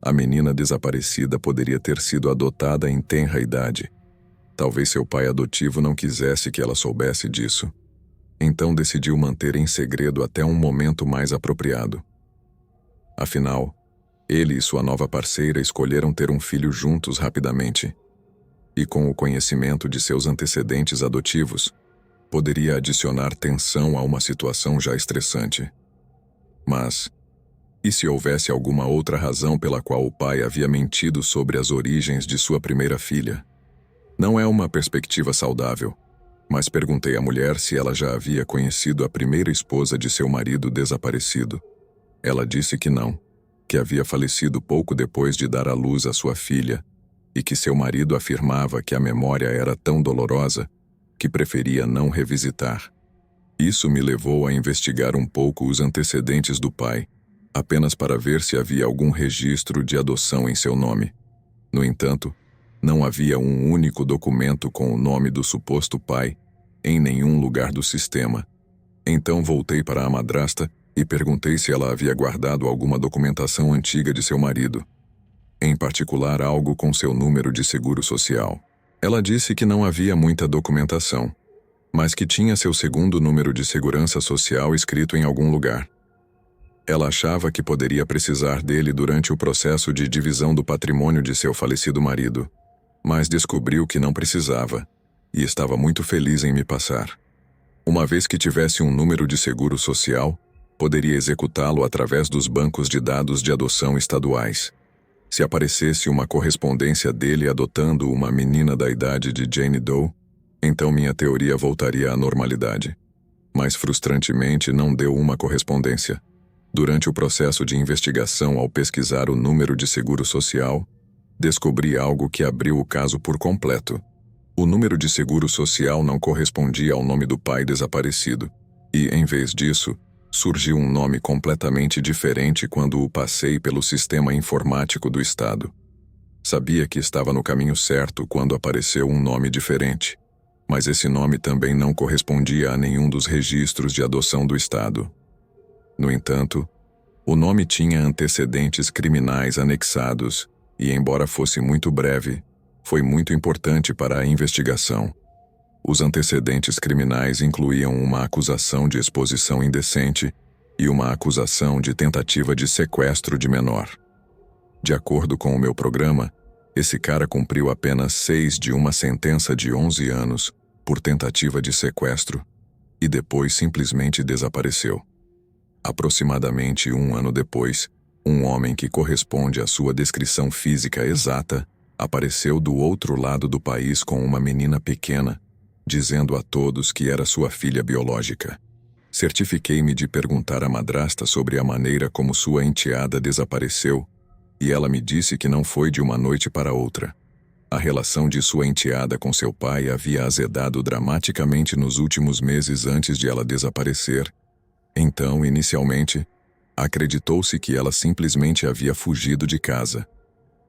A menina desaparecida poderia ter sido adotada em tenra idade. Talvez seu pai adotivo não quisesse que ela soubesse disso. Então decidiu manter em segredo até um momento mais apropriado. Afinal, ele e sua nova parceira escolheram ter um filho juntos rapidamente. E com o conhecimento de seus antecedentes adotivos, poderia adicionar tensão a uma situação já estressante. Mas, e se houvesse alguma outra razão pela qual o pai havia mentido sobre as origens de sua primeira filha? Não é uma perspectiva saudável, mas perguntei à mulher se ela já havia conhecido a primeira esposa de seu marido desaparecido. Ela disse que não, que havia falecido pouco depois de dar à luz a sua filha, e que seu marido afirmava que a memória era tão dolorosa que preferia não revisitar. Isso me levou a investigar um pouco os antecedentes do pai, apenas para ver se havia algum registro de adoção em seu nome. No entanto, não havia um único documento com o nome do suposto pai em nenhum lugar do sistema. Então voltei para a madrasta e perguntei se ela havia guardado alguma documentação antiga de seu marido, em particular algo com seu número de seguro social. Ela disse que não havia muita documentação, mas que tinha seu segundo número de segurança social escrito em algum lugar. Ela achava que poderia precisar dele durante o processo de divisão do patrimônio de seu falecido marido, mas descobriu que não precisava, e estava muito feliz em me passar. Uma vez que tivesse um número de seguro social, poderia executá-lo através dos bancos de dados de adoção estaduais. Se aparecesse uma correspondência dele adotando uma menina da idade de Jane Doe, então minha teoria voltaria à normalidade. Mas frustrantemente não deu uma correspondência. Durante o processo de investigação ao pesquisar o número de seguro social, descobri algo que abriu o caso por completo. O número de seguro social não correspondia ao nome do pai desaparecido, e, em vez disso, surgiu um nome completamente diferente quando o passei pelo sistema informático do Estado. Sabia que estava no caminho certo quando apareceu um nome diferente, mas esse nome também não correspondia a nenhum dos registros de adoção do Estado. No entanto, o nome tinha antecedentes criminais anexados e, embora fosse muito breve, foi muito importante para a investigação. Os antecedentes criminais incluíam uma acusação de exposição indecente e uma acusação de tentativa de sequestro de menor. De acordo com o meu programa, esse cara cumpriu apenas 6 de uma sentença de 11 anos por tentativa de sequestro e depois simplesmente desapareceu. Aproximadamente um ano depois, um homem que corresponde à sua descrição física exata apareceu do outro lado do país com uma menina pequena, dizendo a todos que era sua filha biológica. Certifiquei-me de perguntar à madrasta sobre a maneira como sua enteada desapareceu, e ela me disse que não foi de uma noite para outra. A relação de sua enteada com seu pai havia azedado dramaticamente nos últimos meses antes de ela desaparecer. Então, inicialmente, acreditou-se que ela simplesmente havia fugido de casa.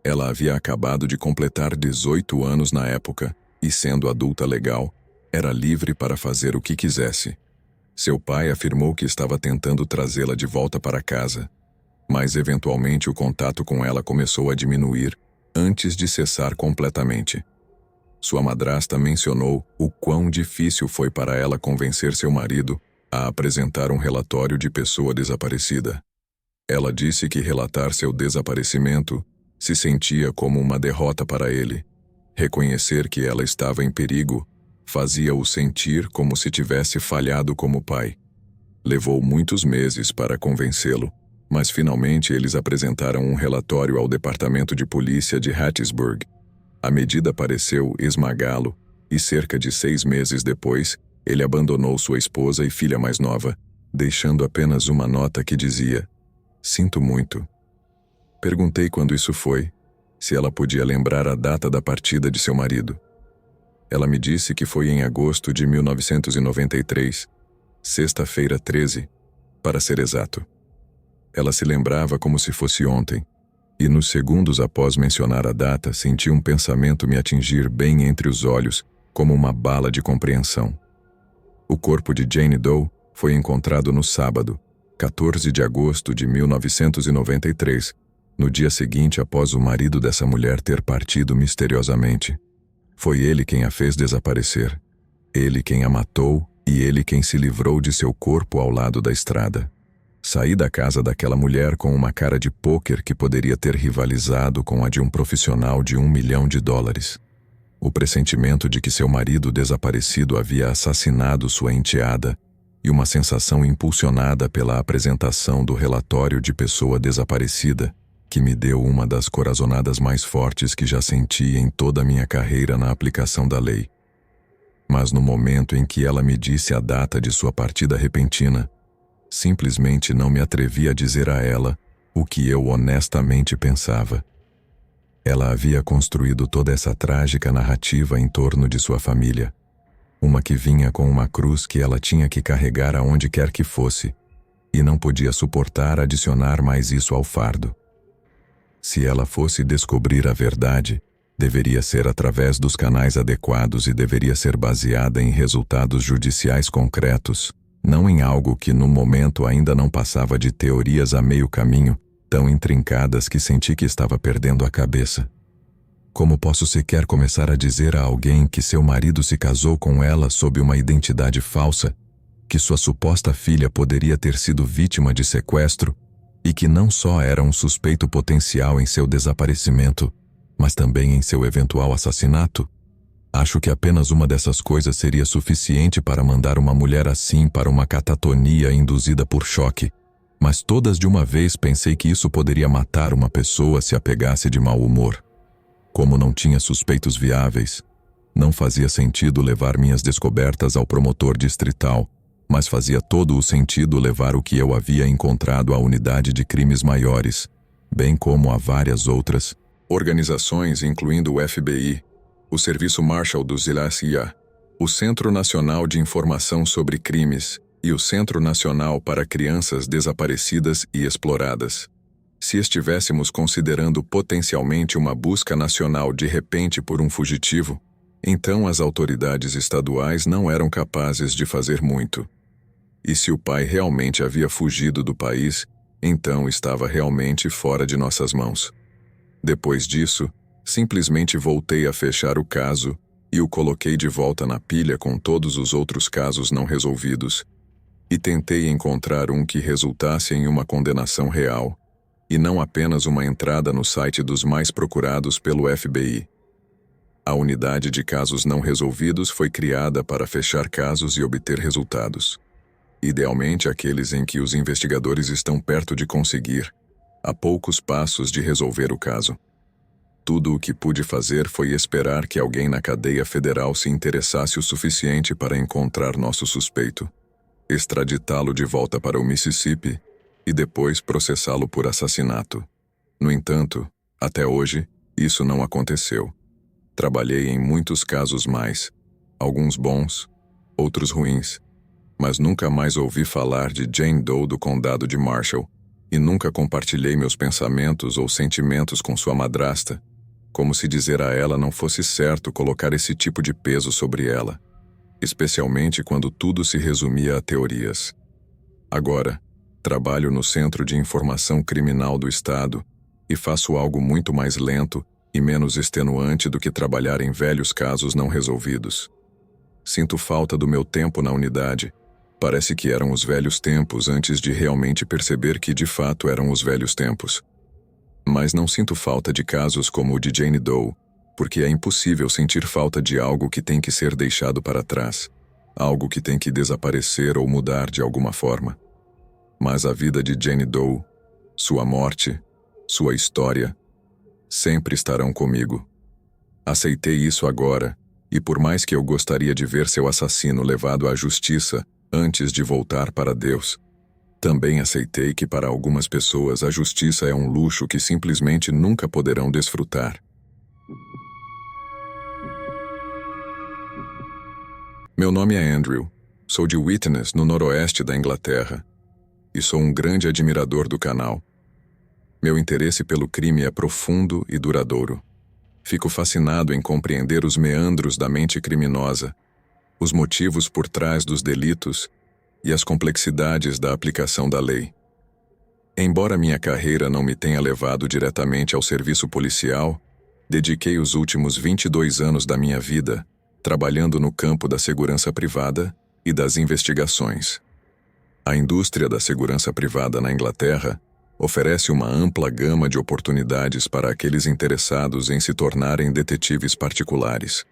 Ela havia acabado de completar 18 anos na época e, sendo adulta legal, era livre para fazer o que quisesse. Seu pai afirmou que estava tentando trazê-la de volta para casa, mas eventualmente o contato com ela começou a diminuir antes de cessar completamente. Sua madrasta mencionou o quão difícil foi para ela convencer seu marido a apresentar um relatório de pessoa desaparecida. Ela disse que relatar seu desaparecimento se sentia como uma derrota para ele. Reconhecer que ela estava em perigo fazia-o sentir como se tivesse falhado como pai. Levou muitos meses para convencê-lo, mas finalmente eles apresentaram um relatório ao Departamento de Polícia de Hattiesburg. A medida pareceu esmagá-lo, e cerca de 6 meses depois, ele abandonou sua esposa e filha mais nova, deixando apenas uma nota que dizia: "Sinto muito." Perguntei quando isso foi, se ela podia lembrar a data da partida de seu marido. Ela me disse que foi em agosto de 1993, sexta-feira 13, para ser exato. Ela se lembrava como se fosse ontem, e nos segundos após mencionar a data, senti um pensamento me atingir bem entre os olhos, como uma bala de compreensão. O corpo de Jane Doe foi encontrado no sábado, 14 de agosto de 1993, no dia seguinte após o marido dessa mulher ter partido misteriosamente. Foi ele quem a fez desaparecer, ele quem a matou e ele quem se livrou de seu corpo ao lado da estrada. Saí da casa daquela mulher com uma cara de pôquer que poderia ter rivalizado com a de um profissional de $1 milhão. O pressentimento de que seu marido desaparecido havia assassinado sua enteada e uma sensação impulsionada pela apresentação do relatório de pessoa desaparecida que me deu uma das corazonadas mais fortes que já senti em toda a minha carreira na aplicação da lei. Mas no momento em que ela me disse a data de sua partida repentina, simplesmente não me atrevi a dizer a ela o que eu honestamente pensava. Ela havia construído toda essa trágica narrativa em torno de sua família, uma que vinha com uma cruz que ela tinha que carregar aonde quer que fosse, e não podia suportar adicionar mais isso ao fardo. Se ela fosse descobrir a verdade, deveria ser através dos canais adequados e deveria ser baseada em resultados judiciais concretos, não em algo que no momento ainda não passava de teorias a meio caminho, tão intrincadas que senti que estava perdendo a cabeça. Como posso sequer começar a dizer a alguém que seu marido se casou com ela sob uma identidade falsa, que sua suposta filha poderia ter sido vítima de sequestro e que não só era um suspeito potencial em seu desaparecimento, mas também em seu eventual assassinato? Acho que apenas uma dessas coisas seria suficiente para mandar uma mulher assim para uma catatonia induzida por choque, mas todas de uma vez pensei que isso poderia matar uma pessoa se a pegasse de mau humor. Como não tinha suspeitos viáveis, não fazia sentido levar minhas descobertas ao promotor distrital, mas fazia todo o sentido levar o que eu havia encontrado à unidade de crimes maiores, bem como a várias outras organizações, incluindo o FBI, o Serviço Marshal do CIA, o Centro Nacional de Informação sobre Crimes e o Centro Nacional para Crianças Desaparecidas e Exploradas. Se estivéssemos considerando potencialmente uma busca nacional de repente por um fugitivo, então as autoridades estaduais não eram capazes de fazer muito. E se o pai realmente havia fugido do país, então estava realmente fora de nossas mãos. Depois disso, simplesmente voltei a fechar o caso e o coloquei de volta na pilha com todos os outros casos não resolvidos, e tentei encontrar um que resultasse em uma condenação real, e não apenas uma entrada no site dos mais procurados pelo FBI. A unidade de casos não resolvidos foi criada para fechar casos e obter resultados. Idealmente aqueles em que os investigadores estão perto de conseguir, a poucos passos de resolver o caso. Tudo o que pude fazer foi esperar que alguém na cadeia federal se interessasse o suficiente para encontrar nosso suspeito, extraditá-lo de volta para o Mississippi e depois processá-lo por assassinato. No entanto, até hoje, isso não aconteceu. Trabalhei em muitos casos mais, alguns bons, outros ruins, mas nunca mais ouvi falar de Jane Doe do condado de Marshall e nunca compartilhei meus pensamentos ou sentimentos com sua madrasta, como se dizer a ela não fosse certo colocar esse tipo de peso sobre ela, especialmente quando tudo se resumia a teorias. Agora, trabalho no Centro de Informação Criminal do Estado e faço algo muito mais lento e menos extenuante do que trabalhar em velhos casos não resolvidos. Sinto falta do meu tempo na unidade. Parece que eram os velhos tempos antes de realmente perceber que de fato eram os velhos tempos. Mas não sinto falta de casos como o de Jane Doe, porque é impossível sentir falta de algo que tem que ser deixado para trás, algo que tem que desaparecer ou mudar de alguma forma. Mas a vida de Jane Doe, sua morte, sua história, sempre estarão comigo. Aceitei isso agora, e por mais que eu gostaria de ver seu assassino levado à justiça antes de voltar para Deus, também aceitei que para algumas pessoas a justiça é um luxo que simplesmente nunca poderão desfrutar. Meu nome é Andrew, sou de Witness, no noroeste da Inglaterra, e sou um grande admirador do canal. Meu interesse pelo crime é profundo e duradouro. Fico fascinado em compreender os meandros da mente criminosa, os motivos por trás dos delitos e as complexidades da aplicação da lei. Embora minha carreira não me tenha levado diretamente ao serviço policial, dediquei os últimos 22 anos da minha vida trabalhando no campo da segurança privada e das investigações. A indústria da segurança privada na Inglaterra oferece uma ampla gama de oportunidades para aqueles interessados em se tornarem detetives particulares.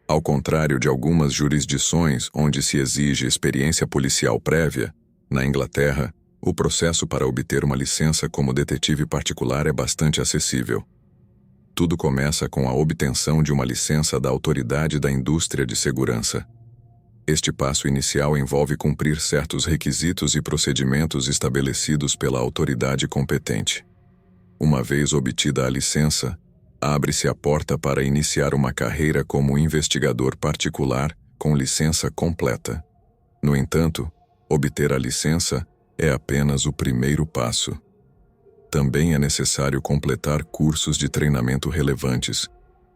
Ao contrário de algumas jurisdições onde se exige experiência policial prévia, na Inglaterra, o processo para obter uma licença como detetive particular é bastante acessível. Tudo começa com a obtenção de uma licença da Autoridade da Indústria de Segurança. Este passo inicial envolve cumprir certos requisitos e procedimentos estabelecidos pela autoridade competente. Uma vez obtida a licença, abre-se a porta para iniciar uma carreira como investigador particular com licença completa. No entanto, obter a licença é apenas o primeiro passo. Também é necessário completar cursos de treinamento relevantes,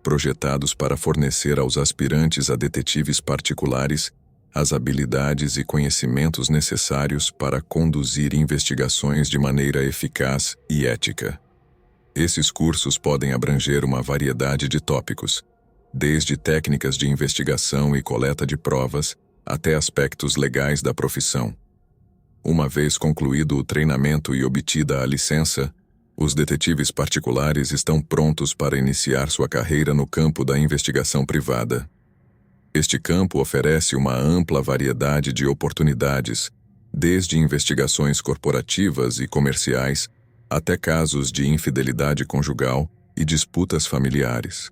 projetados para fornecer aos aspirantes a detetives particulares as habilidades e conhecimentos necessários para conduzir investigações de maneira eficaz e ética. Esses cursos podem abranger uma variedade de tópicos, desde técnicas de investigação e coleta de provas até aspectos legais da profissão. Uma vez concluído o treinamento e obtida a licença, os detetives particulares estão prontos para iniciar sua carreira no campo da investigação privada. Este campo oferece uma ampla variedade de oportunidades, desde investigações corporativas e comerciais até casos de infidelidade conjugal e disputas familiares.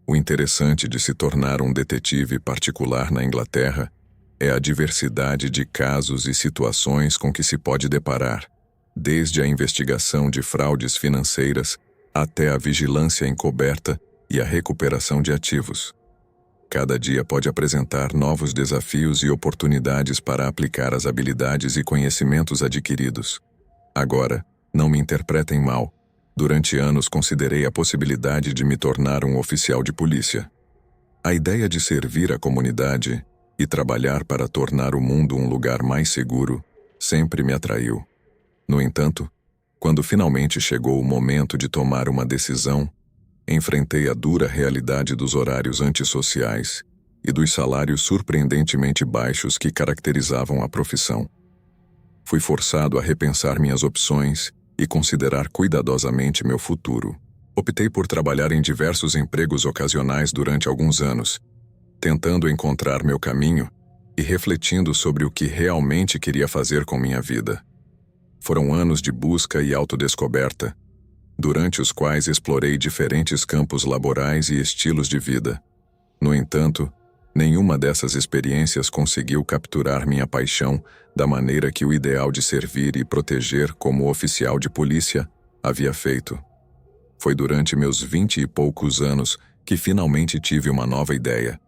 O interessante de se tornar um detetive particular na Inglaterra é a diversidade de casos e situações com que se pode deparar, desde a investigação de fraudes financeiras até a vigilância encoberta e a recuperação de ativos. Cada dia pode apresentar novos desafios e oportunidades para aplicar as habilidades e conhecimentos adquiridos. Agora, não me interpretem mal. Durante anos considerei a possibilidade de me tornar um oficial de polícia. A ideia de servir a comunidade e trabalhar para tornar o mundo um lugar mais seguro sempre me atraiu. No entanto, quando finalmente chegou o momento de tomar uma decisão, enfrentei a dura realidade dos horários antissociais e dos salários surpreendentemente baixos que caracterizavam a profissão. Fui forçado a repensar minhas opções e considerar cuidadosamente meu futuro. Optei por trabalhar em diversos empregos ocasionais durante alguns anos, tentando encontrar meu caminho e refletindo sobre o que realmente queria fazer com minha vida. Foram anos de busca e autodescoberta, durante os quais explorei diferentes campos laborais e estilos de vida. No entanto, nenhuma dessas experiências conseguiu capturar minha paixão da maneira que o ideal de servir e proteger como oficial de polícia havia feito. Foi durante meus 20 e poucos anos que finalmente tive uma nova ideia: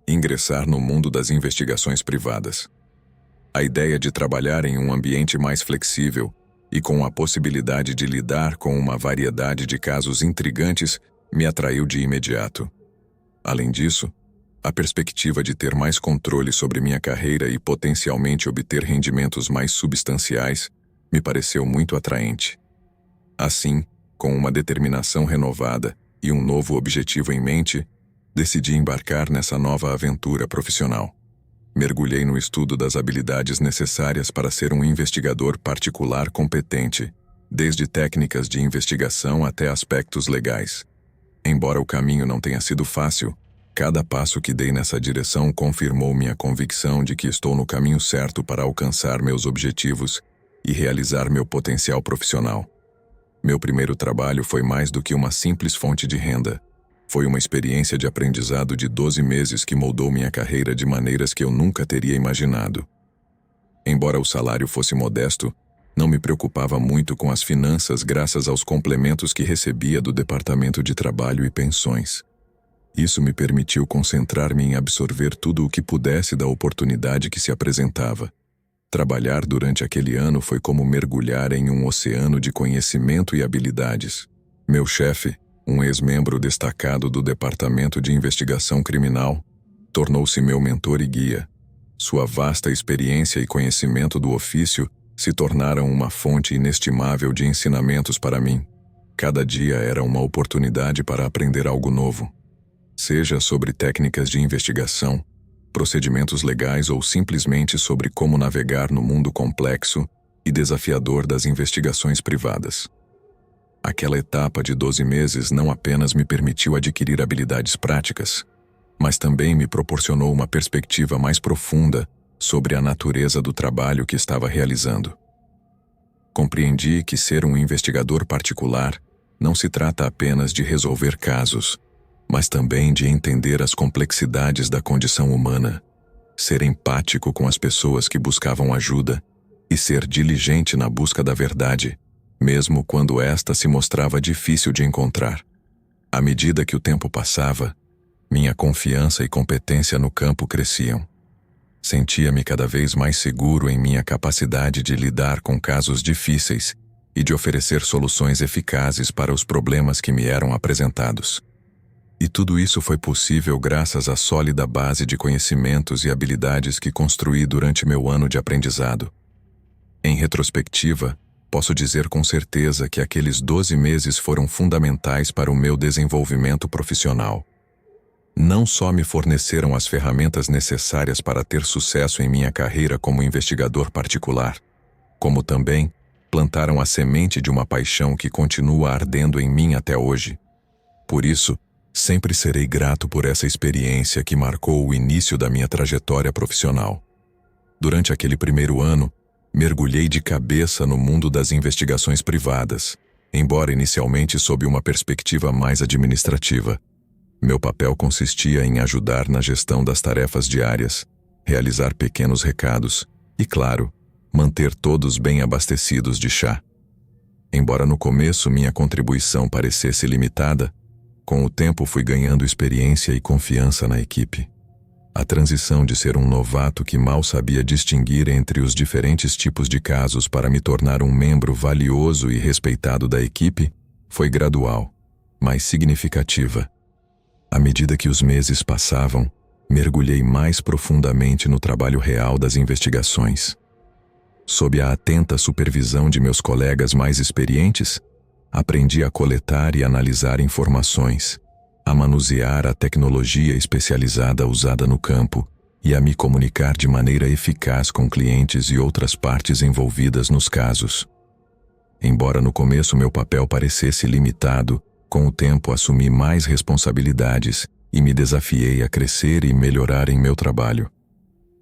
ingressar no mundo das investigações privadas. A ideia de trabalhar em um ambiente mais flexível e com a possibilidade de lidar com uma variedade de casos intrigantes me atraiu de imediato. Além disso, a perspectiva de ter mais controle sobre minha carreira e potencialmente obter rendimentos mais substanciais me pareceu muito atraente. Assim, com uma determinação renovada e um novo objetivo em mente, decidi embarcar nessa nova aventura profissional. Mergulhei no estudo das habilidades necessárias para ser um investigador particular competente, desde técnicas de investigação até aspectos legais. Embora o caminho não tenha sido fácil, cada passo que dei nessa direção confirmou minha convicção de que estou no caminho certo para alcançar meus objetivos e realizar meu potencial profissional. Meu primeiro trabalho foi mais do que uma simples fonte de renda. Foi uma experiência de aprendizado de 12 meses que moldou minha carreira de maneiras que eu nunca teria imaginado. Embora o salário fosse modesto, não me preocupava muito com as finanças graças aos complementos que recebia do Departamento de Trabalho e Pensões. Isso me permitiu concentrar-me em absorver tudo o que pudesse da oportunidade que se apresentava. Trabalhar durante aquele ano foi como mergulhar em um oceano de conhecimento e habilidades. Meu chefe, um ex-membro destacado do Departamento de Investigação Criminal, tornou-se meu mentor e guia. Sua vasta experiência e conhecimento do ofício se tornaram uma fonte inestimável de ensinamentos para mim. Cada dia era uma oportunidade para aprender algo novo. Seja sobre técnicas de investigação, procedimentos legais ou simplesmente sobre como navegar no mundo complexo e desafiador das investigações privadas. Aquela etapa de 12 meses não apenas me permitiu adquirir habilidades práticas, mas também me proporcionou uma perspectiva mais profunda sobre a natureza do trabalho que estava realizando. Compreendi que ser um investigador particular não se trata apenas de resolver casos, mas também de entender as complexidades da condição humana, ser empático com as pessoas que buscavam ajuda e ser diligente na busca da verdade, mesmo quando esta se mostrava difícil de encontrar. À medida que o tempo passava, minha confiança e competência no campo cresciam. Sentia-me cada vez mais seguro em minha capacidade de lidar com casos difíceis e de oferecer soluções eficazes para os problemas que me eram apresentados. E tudo isso foi possível graças à sólida base de conhecimentos e habilidades que construí durante meu ano de aprendizado. Em retrospectiva, posso dizer com certeza que aqueles 12 meses foram fundamentais para o meu desenvolvimento profissional. Não só me forneceram as ferramentas necessárias para ter sucesso em minha carreira como investigador particular, como também plantaram a semente de uma paixão que continua ardendo em mim até hoje. Por isso, sempre serei grato por essa experiência que marcou o início da minha trajetória profissional. Durante aquele primeiro ano, mergulhei de cabeça no mundo das investigações privadas, embora inicialmente sob uma perspectiva mais administrativa. Meu papel consistia em ajudar na gestão das tarefas diárias, realizar pequenos recados e, claro, manter todos bem abastecidos de chá. Embora no começo minha contribuição parecesse limitada, com o tempo fui ganhando experiência e confiança na equipe. A transição de ser um novato que mal sabia distinguir entre os diferentes tipos de casos para me tornar um membro valioso e respeitado da equipe foi gradual, mas significativa. À medida que os meses passavam, mergulhei mais profundamente no trabalho real das investigações. Sob a atenta supervisão de meus colegas mais experientes, aprendi a coletar e analisar informações, a manusear a tecnologia especializada usada no campo e a me comunicar de maneira eficaz com clientes e outras partes envolvidas nos casos. Embora no começo meu papel parecesse limitado, com o tempo assumi mais responsabilidades e me desafiei a crescer e melhorar em meu trabalho.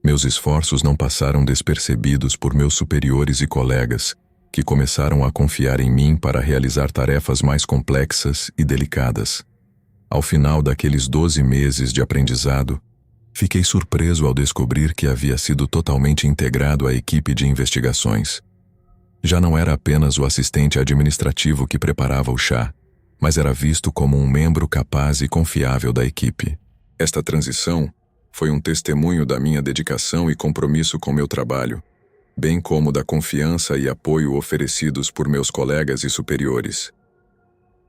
Meus esforços não passaram despercebidos por meus superiores e colegas, que começaram a confiar em mim para realizar tarefas mais complexas e delicadas. Ao final daqueles 12 meses de aprendizado, fiquei surpreso ao descobrir que havia sido totalmente integrado à equipe de investigações. Já não era apenas o assistente administrativo que preparava o chá, mas era visto como um membro capaz e confiável da equipe. Esta transição foi um testemunho da minha dedicação e compromisso com meu trabalho, bem como da confiança e apoio oferecidos por meus colegas e superiores.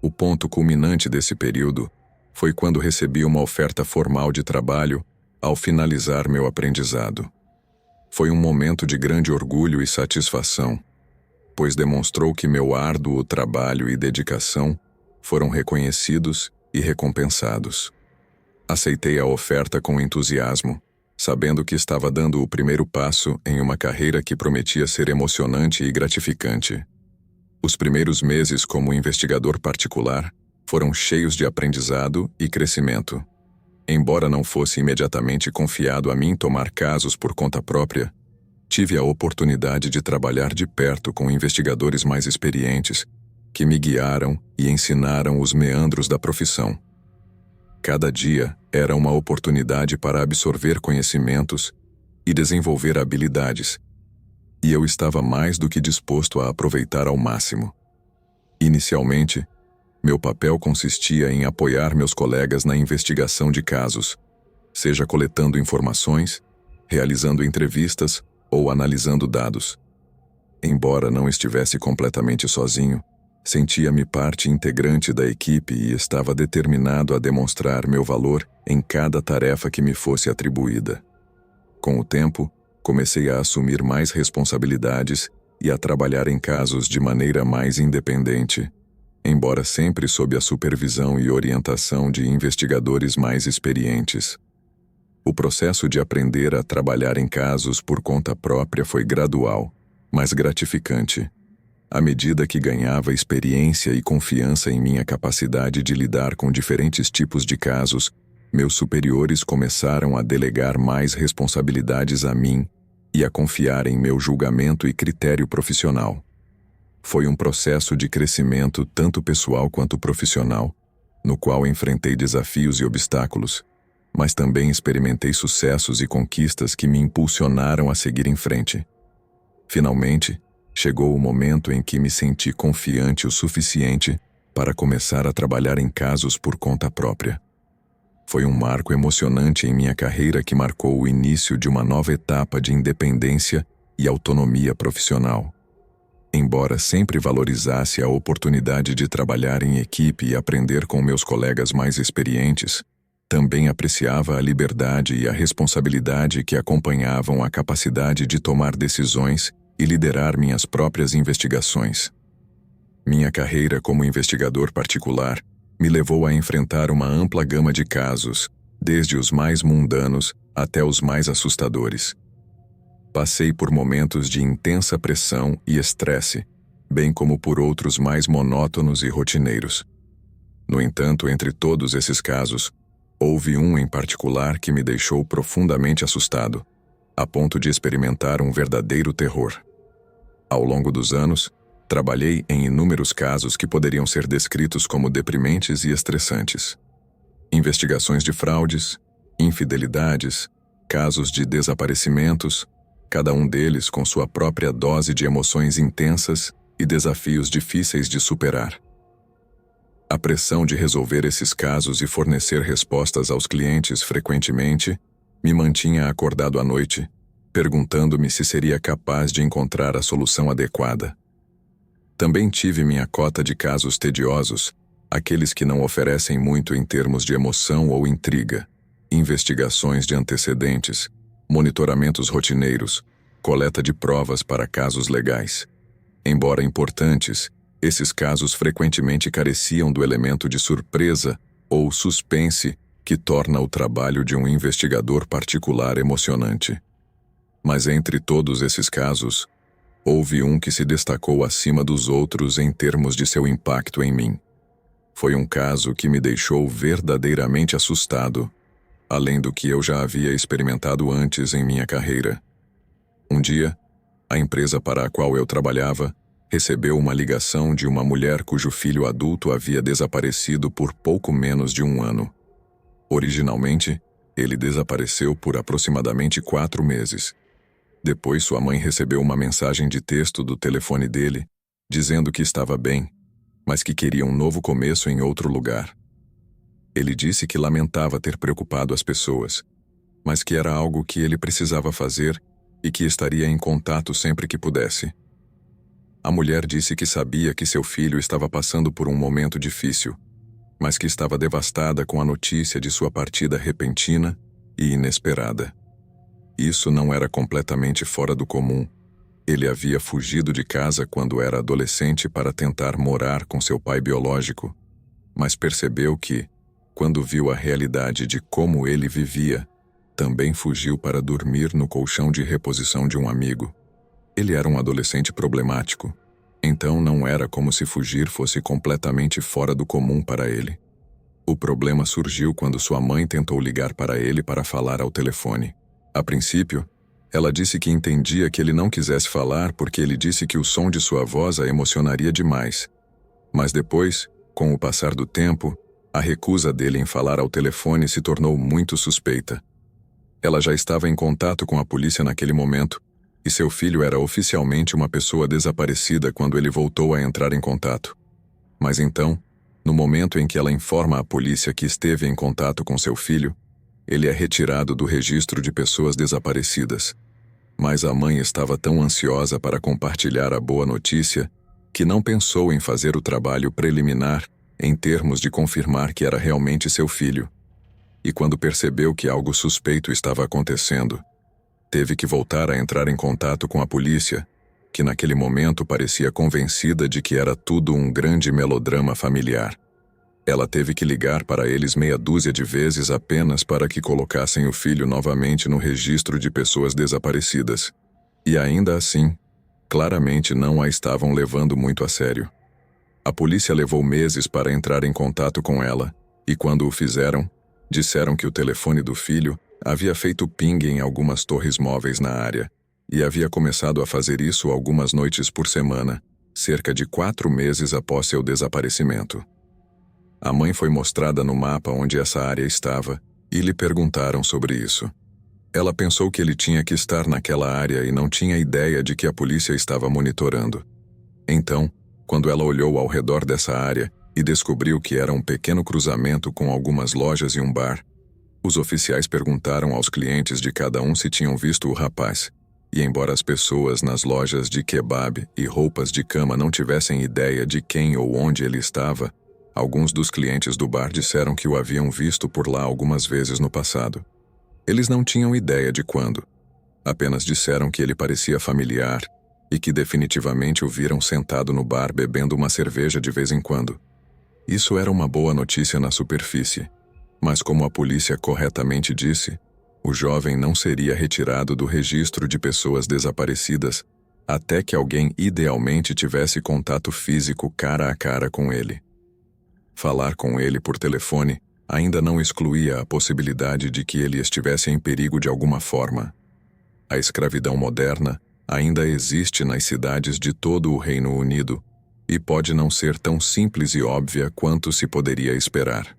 O ponto culminante desse período foi quando recebi uma oferta formal de trabalho ao finalizar meu aprendizado. Foi um momento de grande orgulho e satisfação, pois demonstrou que meu árduo trabalho e dedicação foram reconhecidos e recompensados. Aceitei a oferta com entusiasmo, sabendo que estava dando o primeiro passo em uma carreira que prometia ser emocionante e gratificante. Os primeiros meses como investigador particular foram cheios de aprendizado e crescimento. Embora não fosse imediatamente confiado a mim tomar casos por conta própria, tive a oportunidade de trabalhar de perto com investigadores mais experientes, que me guiaram e ensinaram os meandros da profissão. Cada dia era uma oportunidade para absorver conhecimentos e desenvolver habilidades, e eu estava mais do que disposto a aproveitar ao máximo. Inicialmente, meu papel consistia em apoiar meus colegas na investigação de casos, seja coletando informações, realizando entrevistas ou analisando dados. Embora não estivesse completamente sozinho, sentia-me parte integrante da equipe e estava determinado a demonstrar meu valor em cada tarefa que me fosse atribuída. Com o tempo, comecei a assumir mais responsabilidades e a trabalhar em casos de maneira mais independente, embora sempre sob a supervisão e orientação de investigadores mais experientes. O processo de aprender a trabalhar em casos por conta própria foi gradual, mas gratificante. À medida que ganhava experiência e confiança em minha capacidade de lidar com diferentes tipos de casos, meus superiores começaram a delegar mais responsabilidades a mim e a confiar em meu julgamento e critério profissional. Foi um processo de crescimento tanto pessoal quanto profissional, no qual enfrentei desafios e obstáculos, mas também experimentei sucessos e conquistas que me impulsionaram a seguir em frente. Finalmente, chegou o momento em que me senti confiante o suficiente para começar a trabalhar em casos por conta própria. Foi um marco emocionante em minha carreira que marcou o início de uma nova etapa de independência e autonomia profissional. Embora sempre valorizasse a oportunidade de trabalhar em equipe e aprender com meus colegas mais experientes, também apreciava a liberdade e a responsabilidade que acompanhavam a capacidade de tomar decisões e liderar minhas próprias investigações. Minha carreira como investigador particular me levou a enfrentar uma ampla gama de casos, desde os mais mundanos até os mais assustadores. Passei por momentos de intensa pressão e estresse, bem como por outros mais monótonos e rotineiros. No entanto, entre todos esses casos, houve um em particular que me deixou profundamente assustado, a ponto de experimentar um verdadeiro terror. Ao longo dos anos, trabalhei em inúmeros casos que poderiam ser descritos como deprimentes e estressantes. Investigações de fraudes, infidelidades, casos de desaparecimentos, cada um deles com sua própria dose de emoções intensas e desafios difíceis de superar. A pressão de resolver esses casos e fornecer respostas aos clientes frequentemente me mantinha acordado à noite, perguntando-me se seria capaz de encontrar a solução adequada. Também tive minha cota de casos tediosos, aqueles que não oferecem muito em termos de emoção ou intriga, investigações de antecedentes, monitoramentos rotineiros, coleta de provas para casos legais. Embora importantes, esses casos frequentemente careciam do elemento de surpresa ou suspense que torna o trabalho de um investigador particular emocionante. Mas entre todos esses casos, houve um que se destacou acima dos outros em termos de seu impacto em mim. Foi um caso que me deixou verdadeiramente assustado, além do que eu já havia experimentado antes em minha carreira. Um dia, a empresa para a qual eu trabalhava recebeu uma ligação de uma mulher cujo filho adulto havia desaparecido por pouco menos de 1 ano. Originalmente, ele desapareceu por aproximadamente 4 meses. Depois, sua mãe recebeu uma mensagem de texto do telefone dele, dizendo que estava bem, mas que queria um novo começo em outro lugar. Ele disse que lamentava ter preocupado as pessoas, mas que era algo que ele precisava fazer e que estaria em contato sempre que pudesse. A mulher disse que sabia que seu filho estava passando por um momento difícil, mas que estava devastada com a notícia de sua partida repentina e inesperada. Isso não era completamente fora do comum. Ele havia fugido de casa quando era adolescente para tentar morar com seu pai biológico, mas percebeu que, quando viu a realidade de como ele vivia, também fugiu para dormir no colchão de reposição de um amigo. Ele era um adolescente problemático, então não era como se fugir fosse completamente fora do comum para ele. O problema surgiu quando sua mãe tentou ligar para ele para falar ao telefone. A princípio, ela disse que entendia que ele não quisesse falar porque ele disse que o som de sua voz a emocionaria demais. Mas depois, com o passar do tempo, a recusa dele em falar ao telefone se tornou muito suspeita. Ela já estava em contato com a polícia naquele momento, e seu filho era oficialmente uma pessoa desaparecida quando ele voltou a entrar em contato. Mas então, no momento em que ela informa a polícia que esteve em contato com seu filho, ele é retirado do registro de pessoas desaparecidas. Mas a mãe estava tão ansiosa para compartilhar a boa notícia que não pensou em fazer o trabalho preliminar em termos de confirmar que era realmente seu filho. E quando percebeu que algo suspeito estava acontecendo, teve que voltar a entrar em contato com a polícia, que naquele momento parecia convencida de que era tudo um grande melodrama familiar. Ela teve que ligar para eles meia dúzia de vezes apenas para que colocassem o filho novamente no registro de pessoas desaparecidas. E ainda assim, claramente não a estavam levando muito a sério. A polícia levou meses para entrar em contato com ela, e quando o fizeram, disseram que o telefone do filho havia feito ping em algumas torres móveis na área, e havia começado a fazer isso algumas noites por semana, cerca de 4 meses após seu desaparecimento. A mãe foi mostrada no mapa onde essa área estava, e lhe perguntaram sobre isso. Ela pensou que ele tinha que estar naquela área e não tinha ideia de que a polícia estava monitorando. Então, quando ela olhou ao redor dessa área e descobriu que era um pequeno cruzamento com algumas lojas e um bar, os oficiais perguntaram aos clientes de cada um se tinham visto o rapaz, e embora as pessoas nas lojas de kebab e roupas de cama não tivessem ideia de quem ou onde ele estava, alguns dos clientes do bar disseram que o haviam visto por lá algumas vezes no passado. Eles não tinham ideia de quando. Apenas disseram que ele parecia familiar e que definitivamente o viram sentado no bar bebendo uma cerveja de vez em quando. Isso era uma boa notícia na superfície, mas como a polícia corretamente disse, o jovem não seria retirado do registro de pessoas desaparecidas até que alguém idealmente tivesse contato físico cara a cara com ele. Falar com ele por telefone ainda não excluía a possibilidade de que ele estivesse em perigo de alguma forma. A escravidão moderna ainda existe nas cidades de todo o Reino Unido e pode não ser tão simples e óbvia quanto se poderia esperar.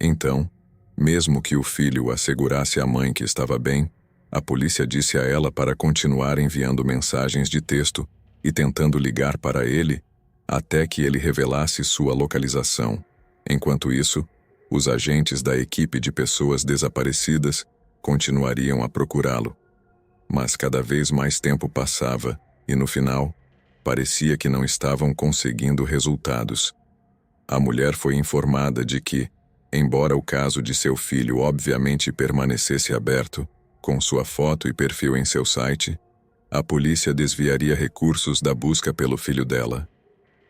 Então, mesmo que o filho assegurasse à mãe que estava bem, a polícia disse a ela para continuar enviando mensagens de texto e tentando ligar para ele até que ele revelasse sua localização. Enquanto isso, os agentes da equipe de pessoas desaparecidas continuariam a procurá-lo. Mas cada vez mais tempo passava e, no final, parecia que não estavam conseguindo resultados. A mulher foi informada de que, embora o caso de seu filho obviamente permanecesse aberto, com sua foto e perfil em seu site, a polícia desviaria recursos da busca pelo filho dela.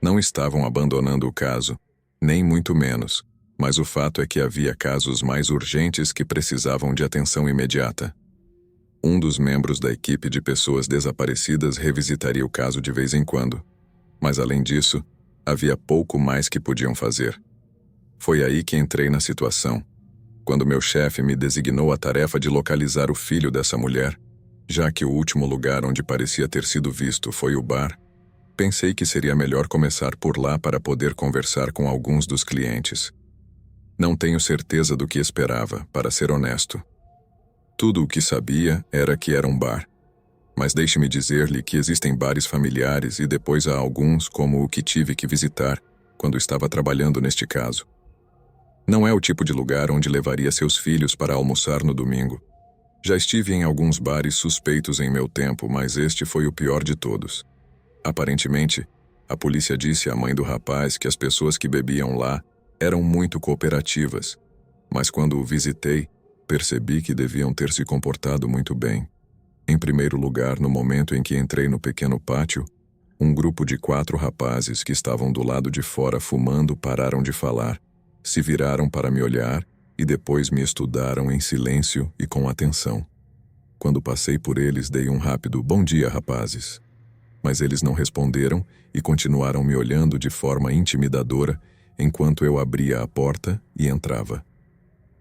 Não estavam abandonando o caso, nem muito menos, mas o fato é que havia casos mais urgentes que precisavam de atenção imediata. Um dos membros da equipe de pessoas desaparecidas revisitaria o caso de vez em quando, mas além disso, havia pouco mais que podiam fazer. Foi aí que entrei na situação. Quando meu chefe me designou a tarefa de localizar o filho dessa mulher, já que o último lugar onde parecia ter sido visto foi o bar, Pensei que seria melhor começar por lá para poder conversar com alguns dos clientes. Não tenho certeza do que esperava, para ser honesto. Tudo o que sabia era que era um bar. Mas deixe-me dizer-lhe que existem bares familiares e depois há alguns como o que tive que visitar quando estava trabalhando neste caso. Não é o tipo de lugar onde levaria seus filhos para almoçar no domingo. Já estive em alguns bares suspeitos em meu tempo, mas este foi o pior de todos. Aparentemente, a polícia disse à mãe do rapaz que as pessoas que bebiam lá eram muito cooperativas, mas quando o visitei, percebi que deviam ter se comportado muito bem. Em primeiro lugar, no momento em que entrei no pequeno pátio, um grupo de 4 rapazes que estavam do lado de fora fumando pararam de falar, se viraram para me olhar e depois me estudaram em silêncio e com atenção. Quando passei por eles, dei um rápido "Bom dia, rapazes". Mas eles não responderam e continuaram me olhando de forma intimidadora enquanto eu abria a porta e entrava.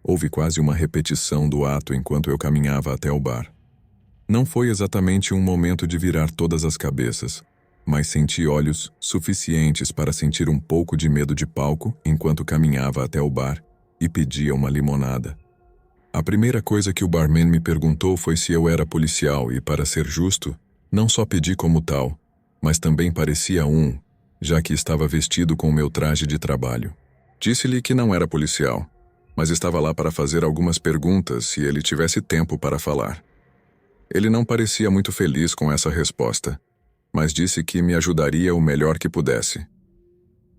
Houve quase uma repetição do ato enquanto eu caminhava até o bar. Não foi exatamente um momento de virar todas as cabeças, mas senti olhos suficientes para sentir um pouco de medo de palco enquanto caminhava até o bar e pedia uma limonada. A primeira coisa que o barman me perguntou foi se eu era policial e, para ser justo, não só pedi como tal, mas também parecia um, já que estava vestido com o meu traje de trabalho. Disse-lhe que não era policial, mas estava lá para fazer algumas perguntas se ele tivesse tempo para falar. Ele não parecia muito feliz com essa resposta, mas disse que me ajudaria o melhor que pudesse.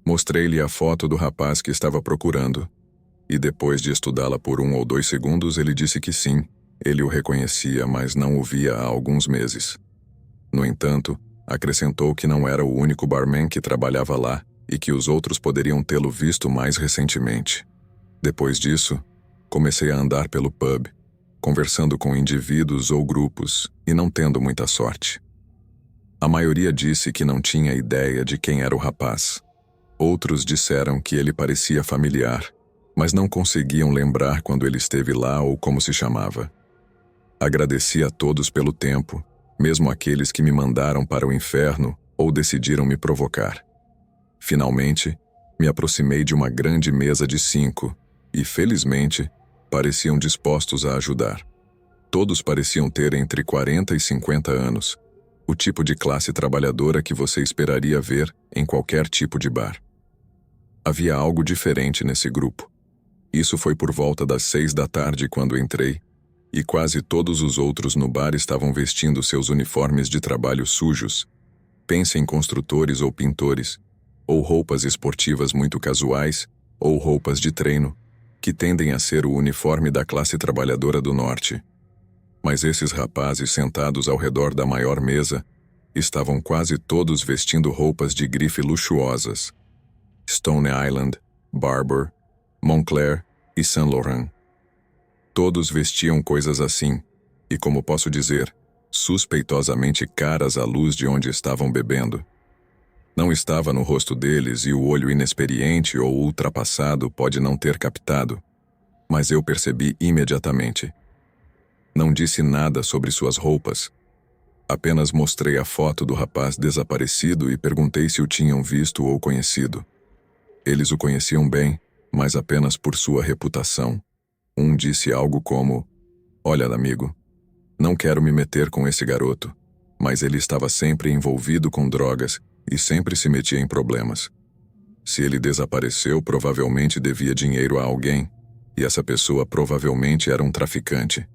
Mostrei-lhe a foto do rapaz que estava procurando, e depois de estudá-la por 1 ou 2 segundos, ele disse que sim, ele o reconhecia, mas não o via há alguns meses. No entanto, acrescentou que não era o único barman que trabalhava lá e que os outros poderiam tê-lo visto mais recentemente. Depois disso, comecei a andar pelo pub, conversando com indivíduos ou grupos e não tendo muita sorte. A maioria disse que não tinha ideia de quem era o rapaz. Outros disseram que ele parecia familiar, mas não conseguiam lembrar quando ele esteve lá ou como se chamava. Agradeci a todos pelo tempo, mesmo aqueles que me mandaram para o inferno ou decidiram me provocar. Finalmente, me aproximei de uma grande mesa de 5 e, felizmente, pareciam dispostos a ajudar. Todos pareciam ter entre 40 e 50 anos, o tipo de classe trabalhadora que você esperaria ver em qualquer tipo de bar. Havia algo diferente nesse grupo. Isso foi por volta das 6 da tarde quando entrei, e quase todos os outros no bar estavam vestindo seus uniformes de trabalho sujos. Pense em construtores ou pintores, ou roupas esportivas muito casuais, ou roupas de treino, que tendem a ser o uniforme da classe trabalhadora do norte. Mas esses rapazes sentados ao redor da maior mesa estavam quase todos vestindo roupas de grife luxuosas. Stone Island, Barbour, Moncler e Saint Laurent. Todos vestiam coisas assim, e como posso dizer, suspeitosamente caras à luz de onde estavam bebendo. Não estava no rosto deles e o olho inexperiente ou ultrapassado pode não ter captado, mas eu percebi imediatamente. Não disse nada sobre suas roupas. Apenas mostrei a foto do rapaz desaparecido e perguntei se o tinham visto ou conhecido. Eles o conheciam bem, mas apenas por sua reputação. Um disse algo como: "Olha, amigo, não quero me meter com esse garoto, mas ele estava sempre envolvido com drogas e sempre se metia em problemas. Se ele desapareceu, provavelmente devia dinheiro a alguém, e essa pessoa provavelmente era um traficante.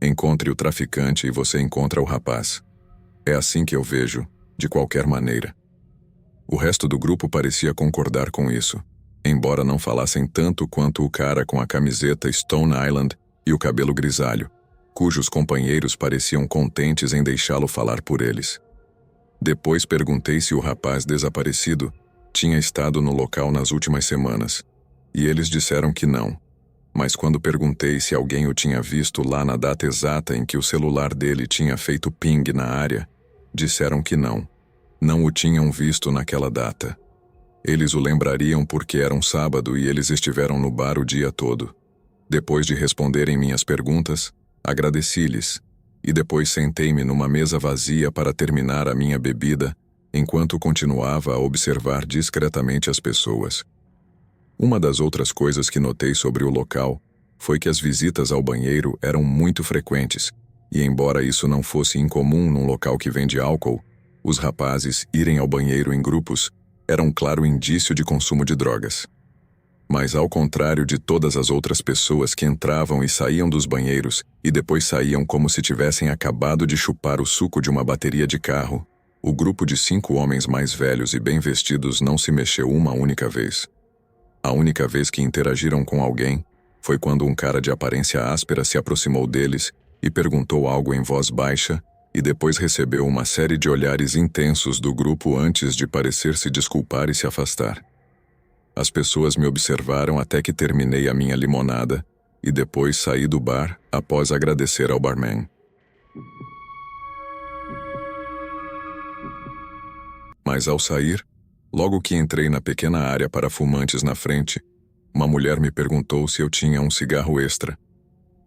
Encontre o traficante e você encontra o rapaz. É assim que eu vejo, de qualquer maneira." O resto do grupo parecia concordar com isso, embora não falassem tanto quanto o cara com a camiseta Stone Island e o cabelo grisalho, cujos companheiros pareciam contentes em deixá-lo falar por eles. Depois perguntei se o rapaz desaparecido tinha estado no local nas últimas semanas, e eles disseram que não. Mas quando perguntei se alguém o tinha visto lá na data exata em que o celular dele tinha feito ping na área, disseram que não. Não o tinham visto naquela data. Eles o lembrariam porque era um sábado e eles estiveram no bar o dia todo. Depois de responderem minhas perguntas, agradeci-lhes, e depois sentei-me numa mesa vazia para terminar a minha bebida enquanto continuava a observar discretamente as pessoas. Uma das outras coisas que notei sobre o local foi que as visitas ao banheiro eram muito frequentes, e embora isso não fosse incomum num local que vende álcool, os rapazes irem ao banheiro em grupos era um claro indício de consumo de drogas. Mas ao contrário de todas as outras pessoas que entravam e saíam dos banheiros e depois saíam como se tivessem acabado de chupar o suco de uma bateria de carro, o grupo de 5 homens mais velhos e bem vestidos não se mexeu uma única vez. A única vez que interagiram com alguém foi quando um cara de aparência áspera se aproximou deles e perguntou algo em voz baixa e depois recebeu uma série de olhares intensos do grupo antes de parecer se desculpar e se afastar. As pessoas me observaram até que terminei a minha limonada e depois saí do bar após agradecer ao barman. Mas ao sair, logo que entrei na pequena área para fumantes na frente, uma mulher me perguntou se eu tinha um cigarro extra.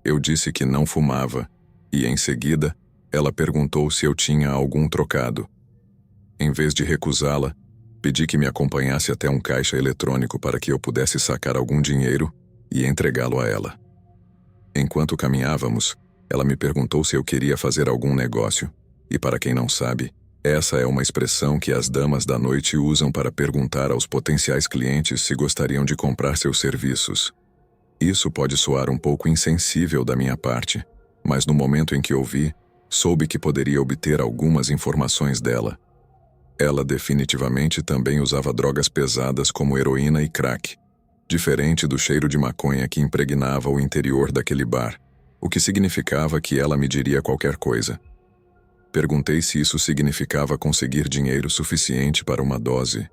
Eu disse que não fumava, e em seguida, ela perguntou se eu tinha algum trocado. Em vez de recusá-la, pedi que me acompanhasse até um caixa eletrônico para que eu pudesse sacar algum dinheiro e entregá-lo a ela. Enquanto caminhávamos, ela me perguntou se eu queria fazer algum negócio, e para quem não sabe, essa é uma expressão que as damas da noite usam para perguntar aos potenciais clientes se gostariam de comprar seus serviços. Isso pode soar um pouco insensível da minha parte, mas no momento em que ouvi, soube que poderia obter algumas informações dela. Ela definitivamente também usava drogas pesadas como heroína e crack, diferente do cheiro de maconha que impregnava o interior daquele bar, o que significava que ela me diria qualquer coisa. Perguntei se isso significava conseguir dinheiro suficiente para uma dose,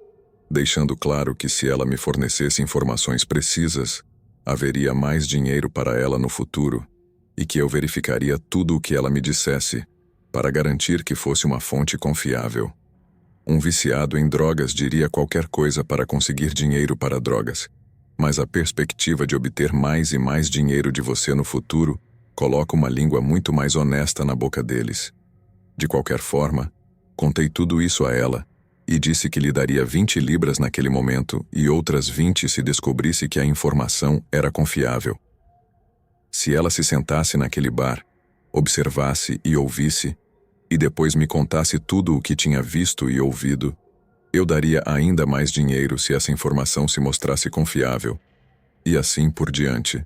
deixando claro que se ela me fornecesse informações precisas, haveria mais dinheiro para ela no futuro e que eu verificaria tudo o que ela me dissesse para garantir que fosse uma fonte confiável. Um viciado em drogas diria qualquer coisa para conseguir dinheiro para drogas, mas a perspectiva de obter mais e mais dinheiro de você no futuro coloca uma língua muito mais honesta na boca deles. De qualquer forma, contei tudo isso a ela e disse que lhe daria 20 libras naquele momento e outras 20 se descobrisse que a informação era confiável. Se ela se sentasse naquele bar, observasse e ouvisse, e depois me contasse tudo o que tinha visto e ouvido, eu daria ainda mais dinheiro se essa informação se mostrasse confiável, e assim por diante.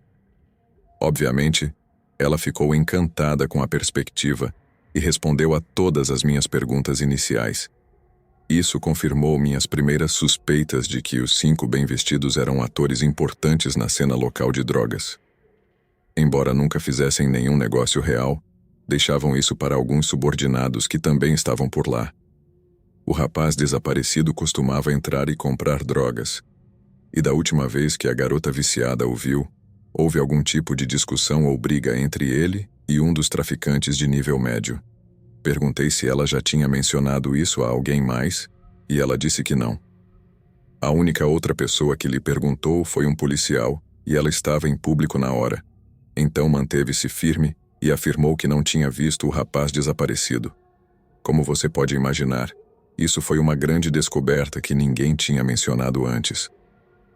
Obviamente, ela ficou encantada com a perspectiva e respondeu a todas as minhas perguntas iniciais. Isso confirmou minhas primeiras suspeitas de que os 5 bem-vestidos eram atores importantes na cena local de drogas. Embora nunca fizessem nenhum negócio real, deixavam isso para alguns subordinados que também estavam por lá. O rapaz desaparecido costumava entrar e comprar drogas, e da última vez que a garota viciada o viu, houve algum tipo de discussão ou briga entre ele e um dos traficantes de nível médio. Perguntei se ela já tinha mencionado isso a alguém mais, e ela disse que não. A única outra pessoa que lhe perguntou foi um policial, e ela estava em público na hora. Então manteve-se firme e afirmou que não tinha visto o rapaz desaparecido. Como você pode imaginar, isso foi uma grande descoberta que ninguém tinha mencionado antes.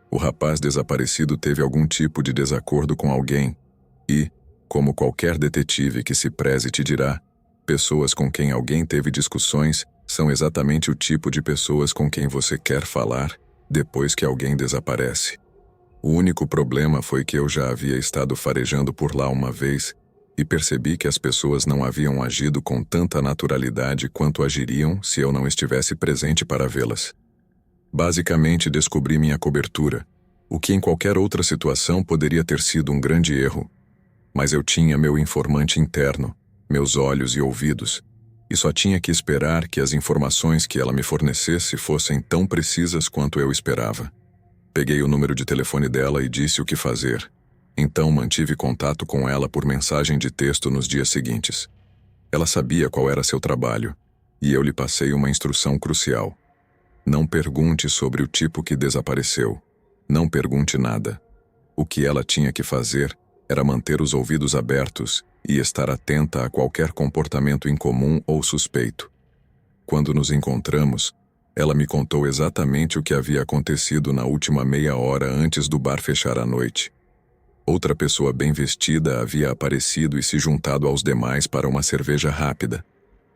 O rapaz desaparecido teve algum tipo de desacordo com alguém e, como qualquer detetive que se preze te dirá, pessoas com quem alguém teve discussões são exatamente o tipo de pessoas com quem você quer falar depois que alguém desaparece. O único problema foi que eu já havia estado farejando por lá uma vez e percebi que as pessoas não haviam agido com tanta naturalidade quanto agiriam se eu não estivesse presente para vê-las. Basicamente descobri minha cobertura, o que em qualquer outra situação poderia ter sido um grande erro. Mas eu tinha meu informante interno, meus olhos e ouvidos, e só tinha que esperar que as informações que ela me fornecesse fossem tão precisas quanto eu esperava. Peguei o número de telefone dela e disse o que fazer. Então mantive contato com ela por mensagem de texto nos dias seguintes. Ela sabia qual era seu trabalho, e eu lhe passei uma instrução crucial. Não pergunte sobre o tipo que desapareceu. Não pergunte nada. O que ela tinha que fazer era manter os ouvidos abertos e estar atenta a qualquer comportamento incomum ou suspeito. Quando nos encontramos, Ela me contou exatamente o que havia acontecido na última meia hora antes do bar fechar à noite. Outra pessoa bem vestida havia aparecido e se juntado aos demais para uma cerveja rápida.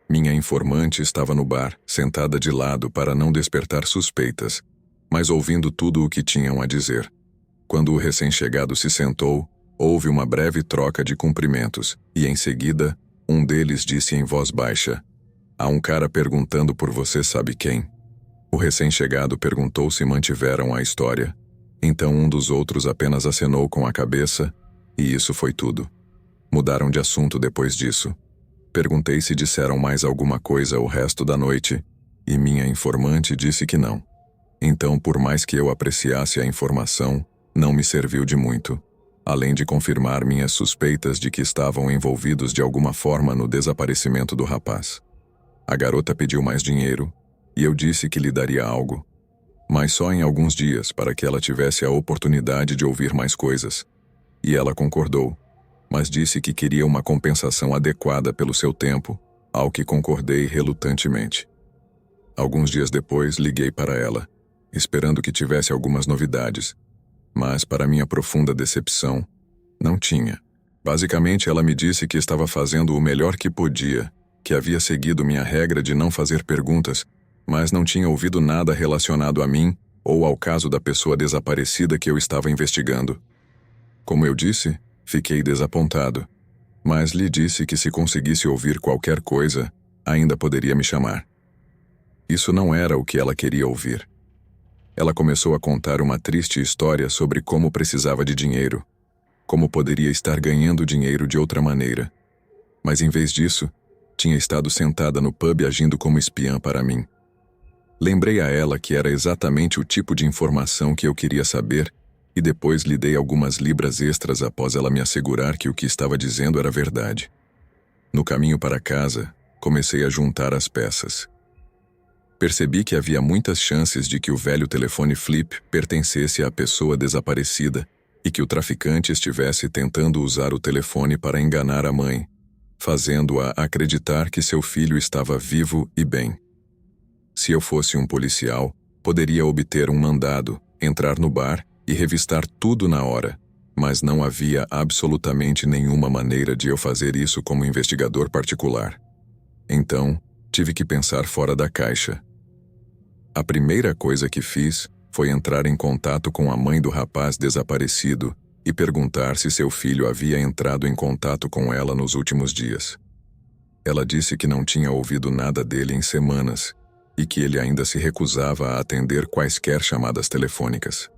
Minha informante estava no bar, sentada de lado para não despertar suspeitas, mas ouvindo tudo o que tinham a dizer. Quando o recém-chegado se sentou, houve uma breve troca de cumprimentos, e em seguida, um deles disse em voz baixa: "Há um cara perguntando por você sabe quem?" O recém-chegado perguntou se mantiveram a história. Então um dos outros apenas acenou com a cabeça, e isso foi tudo. Mudaram de assunto depois disso. Perguntei se disseram mais alguma coisa o resto da noite, e minha informante disse que não. Então, por mais que eu apreciasse a informação, não me serviu de muito, além de confirmar minhas suspeitas de que estavam envolvidos de alguma forma no desaparecimento do rapaz. A garota pediu mais dinheiro, e eu disse que lhe daria algo, mas só em alguns dias para que ela tivesse a oportunidade de ouvir mais coisas. E ela concordou, mas disse que queria uma compensação adequada pelo seu tempo, ao que concordei relutantemente. Alguns dias depois, liguei para ela, esperando que tivesse algumas novidades, mas, para minha profunda decepção, não tinha. Basicamente, ela me disse que estava fazendo o melhor que podia, que havia seguido minha regra de não fazer perguntas, mas não tinha ouvido nada relacionado a mim ou ao caso da pessoa desaparecida que eu estava investigando. Como eu disse, fiquei desapontado, mas lhe disse que se conseguisse ouvir qualquer coisa, ainda poderia me chamar. Isso não era o que ela queria ouvir. Ela começou a contar uma triste história sobre como precisava de dinheiro, como poderia estar ganhando dinheiro de outra maneira. Mas em vez disso, tinha estado sentada no pub agindo como espiã para mim. Lembrei a ela que era exatamente o tipo de informação que eu queria saber e depois lhe dei algumas libras extras após ela me assegurar que o que estava dizendo era verdade. No caminho para casa, comecei a juntar as peças. Percebi que havia muitas chances de que o velho telefone flip pertencesse à pessoa desaparecida e que o traficante estivesse tentando usar o telefone para enganar a mãe, fazendo-a acreditar que seu filho estava vivo e bem. Se eu fosse um policial, poderia obter um mandado, entrar no bar e revistar tudo na hora, mas não havia absolutamente nenhuma maneira de eu fazer isso como investigador particular. Então, tive que pensar fora da caixa. A primeira coisa que fiz foi entrar em contato com a mãe do rapaz desaparecido e perguntar se seu filho havia entrado em contato com ela nos últimos dias. Ela disse que não tinha ouvido nada dele em semanas e que ele ainda se recusava a atender quaisquer chamadas telefônicas.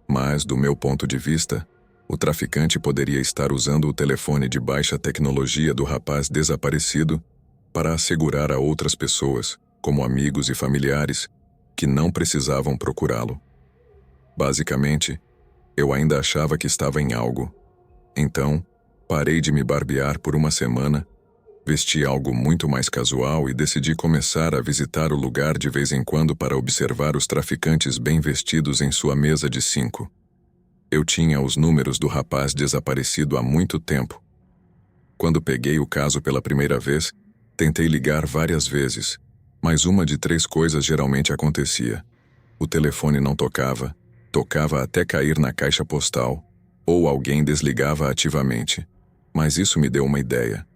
Mas, do meu ponto de vista, o traficante poderia estar usando o telefone de baixa tecnologia do rapaz desaparecido para assegurar a outras pessoas, como amigos e familiares, que não precisavam procurá-lo. Basicamente, eu ainda achava que estava em algo. Então, parei de me barbear por uma semana, vesti algo muito mais casual e decidi começar a visitar o lugar de vez em quando para observar os traficantes bem vestidos em sua mesa de 5. Eu tinha os números do rapaz desaparecido há muito tempo. Quando peguei o caso pela primeira vez, tentei ligar várias vezes, mas uma de 3 coisas geralmente acontecia. O telefone não tocava, tocava até cair na caixa postal, ou alguém desligava ativamente. Mas isso me deu uma ideia.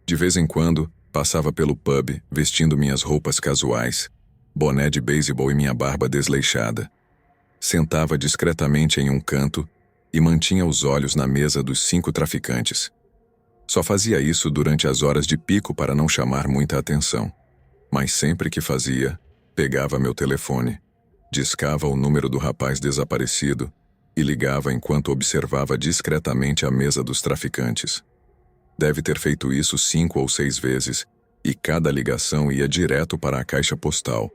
De vez em quando, passava pelo pub, vestindo minhas roupas casuais, boné de beisebol e minha barba desleixada. Sentava discretamente em um canto e mantinha os olhos na mesa dos 5 traficantes. Só fazia isso durante as horas de pico para não chamar muita atenção. Mas sempre que fazia, pegava meu telefone, discava o número do rapaz desaparecido e ligava enquanto observava discretamente a mesa dos traficantes. Deve ter feito isso 5 ou 6 vezes, e cada ligação ia direto para a caixa postal.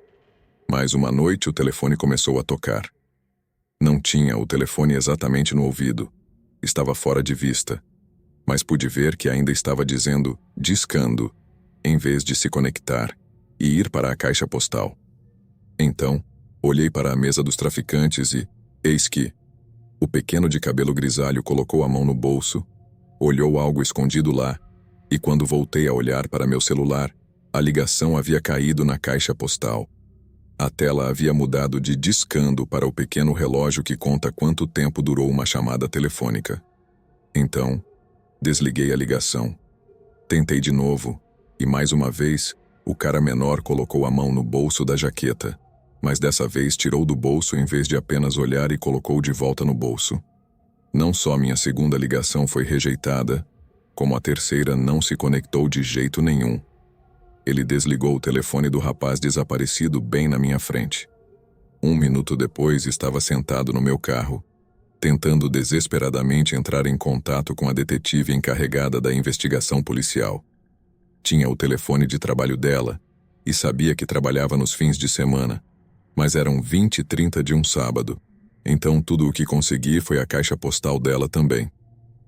Mas uma noite o telefone começou a tocar. Não tinha o telefone exatamente no ouvido, estava fora de vista, mas pude ver que ainda estava dizendo discando, em vez de se conectar e ir para a caixa postal. Então, olhei para a mesa dos traficantes e, eis que, o pequeno de cabelo grisalho colocou a mão no bolso, olhou algo escondido lá, e quando voltei a olhar para meu celular, a ligação havia caído na caixa postal. A tela havia mudado de discando para o pequeno relógio que conta quanto tempo durou uma chamada telefônica. Então, desliguei a ligação. Tentei de novo, e mais uma vez, o cara menor colocou a mão no bolso da jaqueta, mas dessa vez tirou do bolso em vez de apenas olhar e colocou de volta no bolso. Não só minha segunda ligação foi rejeitada, como a terceira não se conectou de jeito nenhum. Ele desligou o telefone do rapaz desaparecido bem na minha frente. 1 minuto depois, estava sentado no meu carro, tentando desesperadamente entrar em contato com a detetive encarregada da investigação policial. Tinha o telefone de trabalho dela e sabia que trabalhava nos fins de semana, mas eram 20h30 de um sábado, então tudo o que consegui foi a caixa postal dela também.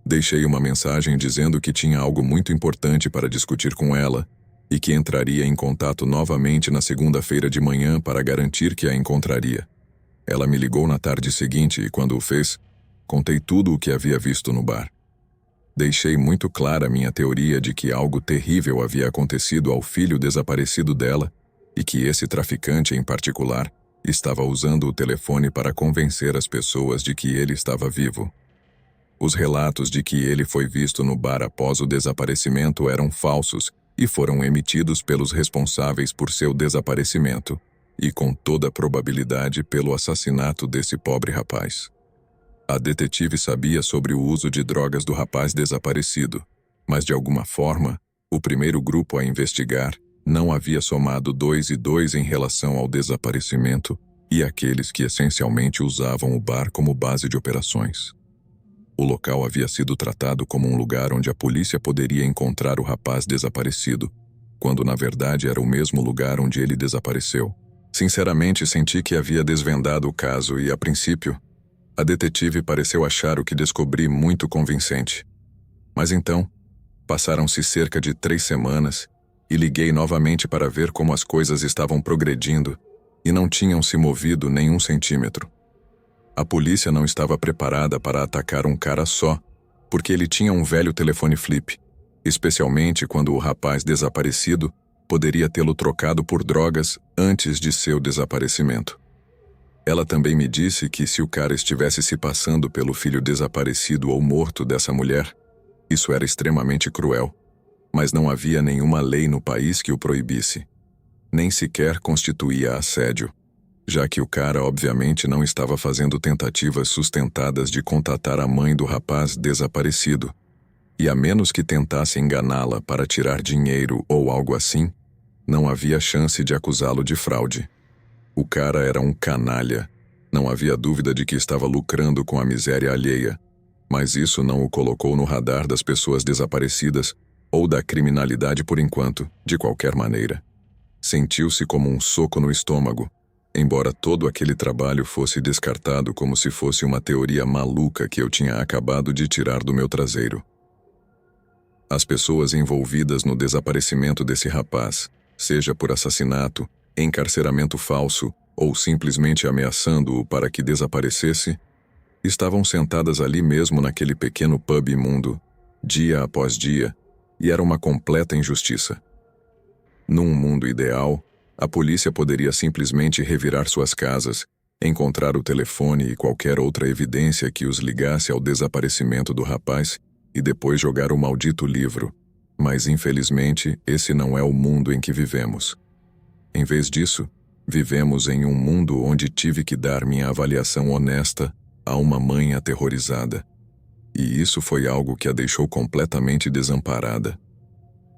Deixei uma mensagem dizendo que tinha algo muito importante para discutir com ela e que entraria em contato novamente na segunda-feira de manhã para garantir que a encontraria. Ela me ligou na tarde seguinte e, quando o fez, contei tudo o que havia visto no bar. Deixei muito clara minha teoria de que algo terrível havia acontecido ao filho desaparecido dela e que esse traficante, em particular, estava usando o telefone para convencer as pessoas de que ele estava vivo. Os relatos de que ele foi visto no bar após o desaparecimento eram falsos e foram emitidos pelos responsáveis por seu desaparecimento, e com toda probabilidade pelo assassinato desse pobre rapaz. A detetive sabia sobre o uso de drogas do rapaz desaparecido, mas de alguma forma, o primeiro grupo a investigar não havia somado 2 e 2 em relação ao desaparecimento e aqueles que essencialmente usavam o bar como base de operações. O local havia sido tratado como um lugar onde a polícia poderia encontrar o rapaz desaparecido, quando na verdade era o mesmo lugar onde ele desapareceu. Sinceramente, senti que havia desvendado o caso e, a princípio, a detetive pareceu achar o que descobri muito convincente. Mas então, passaram-se cerca de 3 semanas e liguei novamente para ver como as coisas estavam progredindo e não tinham se movido nem 1 centímetro. A polícia não estava preparada para atacar um cara só, porque ele tinha um velho telefone flip, especialmente quando o rapaz desaparecido poderia tê-lo trocado por drogas antes de seu desaparecimento. Ela também me disse que se o cara estivesse se passando pelo filho desaparecido ou morto dessa mulher, isso era extremamente cruel, mas não havia nenhuma lei no país que o proibisse. Nem sequer constituía assédio, já que o cara obviamente não estava fazendo tentativas sustentadas de contatar a mãe do rapaz desaparecido, e a menos que tentasse enganá-la para tirar dinheiro ou algo assim, não havia chance de acusá-lo de fraude. O cara era um canalha, não havia dúvida de que estava lucrando com a miséria alheia, mas isso não o colocou no radar das pessoas desaparecidas ou da criminalidade por enquanto, de qualquer maneira. Sentiu-se como um soco no estômago, embora todo aquele trabalho fosse descartado como se fosse uma teoria maluca que eu tinha acabado de tirar do meu traseiro. As pessoas envolvidas no desaparecimento desse rapaz, seja por assassinato, encarceramento falso ou simplesmente ameaçando-o para que desaparecesse, estavam sentadas ali mesmo naquele pequeno pub imundo, dia após dia, e era uma completa injustiça. Num mundo ideal, a polícia poderia simplesmente revirar suas casas, encontrar o telefone e qualquer outra evidência que os ligasse ao desaparecimento do rapaz e depois jogar o maldito livro. Mas, infelizmente, esse não é o mundo em que vivemos. Em vez disso, vivemos em um mundo onde tive que dar minha avaliação honesta a uma mãe aterrorizada. E isso foi algo que a deixou completamente desamparada.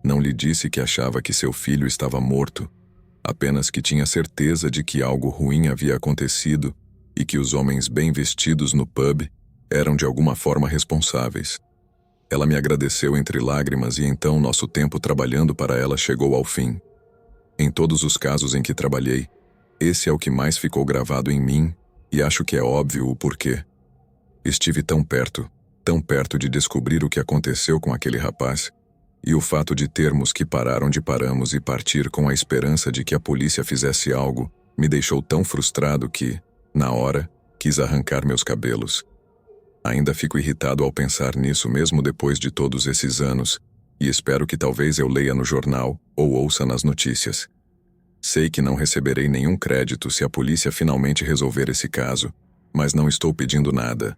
Não lhe disse que achava que seu filho estava morto, apenas que tinha certeza de que algo ruim havia acontecido e que os homens bem vestidos no pub eram de alguma forma responsáveis. Ela me agradeceu entre lágrimas e então nosso tempo trabalhando para ela chegou ao fim. Em todos os casos em que trabalhei, esse é o que mais ficou gravado em mim e acho que é óbvio o porquê. Estive tão perto de descobrir o que aconteceu com aquele rapaz, e o fato de termos que parar onde paramos e partir com a esperança de que a polícia fizesse algo me deixou tão frustrado que, na hora, quis arrancar meus cabelos. Ainda fico irritado ao pensar nisso mesmo depois de todos esses anos, e espero que talvez eu leia no jornal ou ouça nas notícias. Sei que não receberei nenhum crédito se a polícia finalmente resolver esse caso, mas não estou pedindo nada.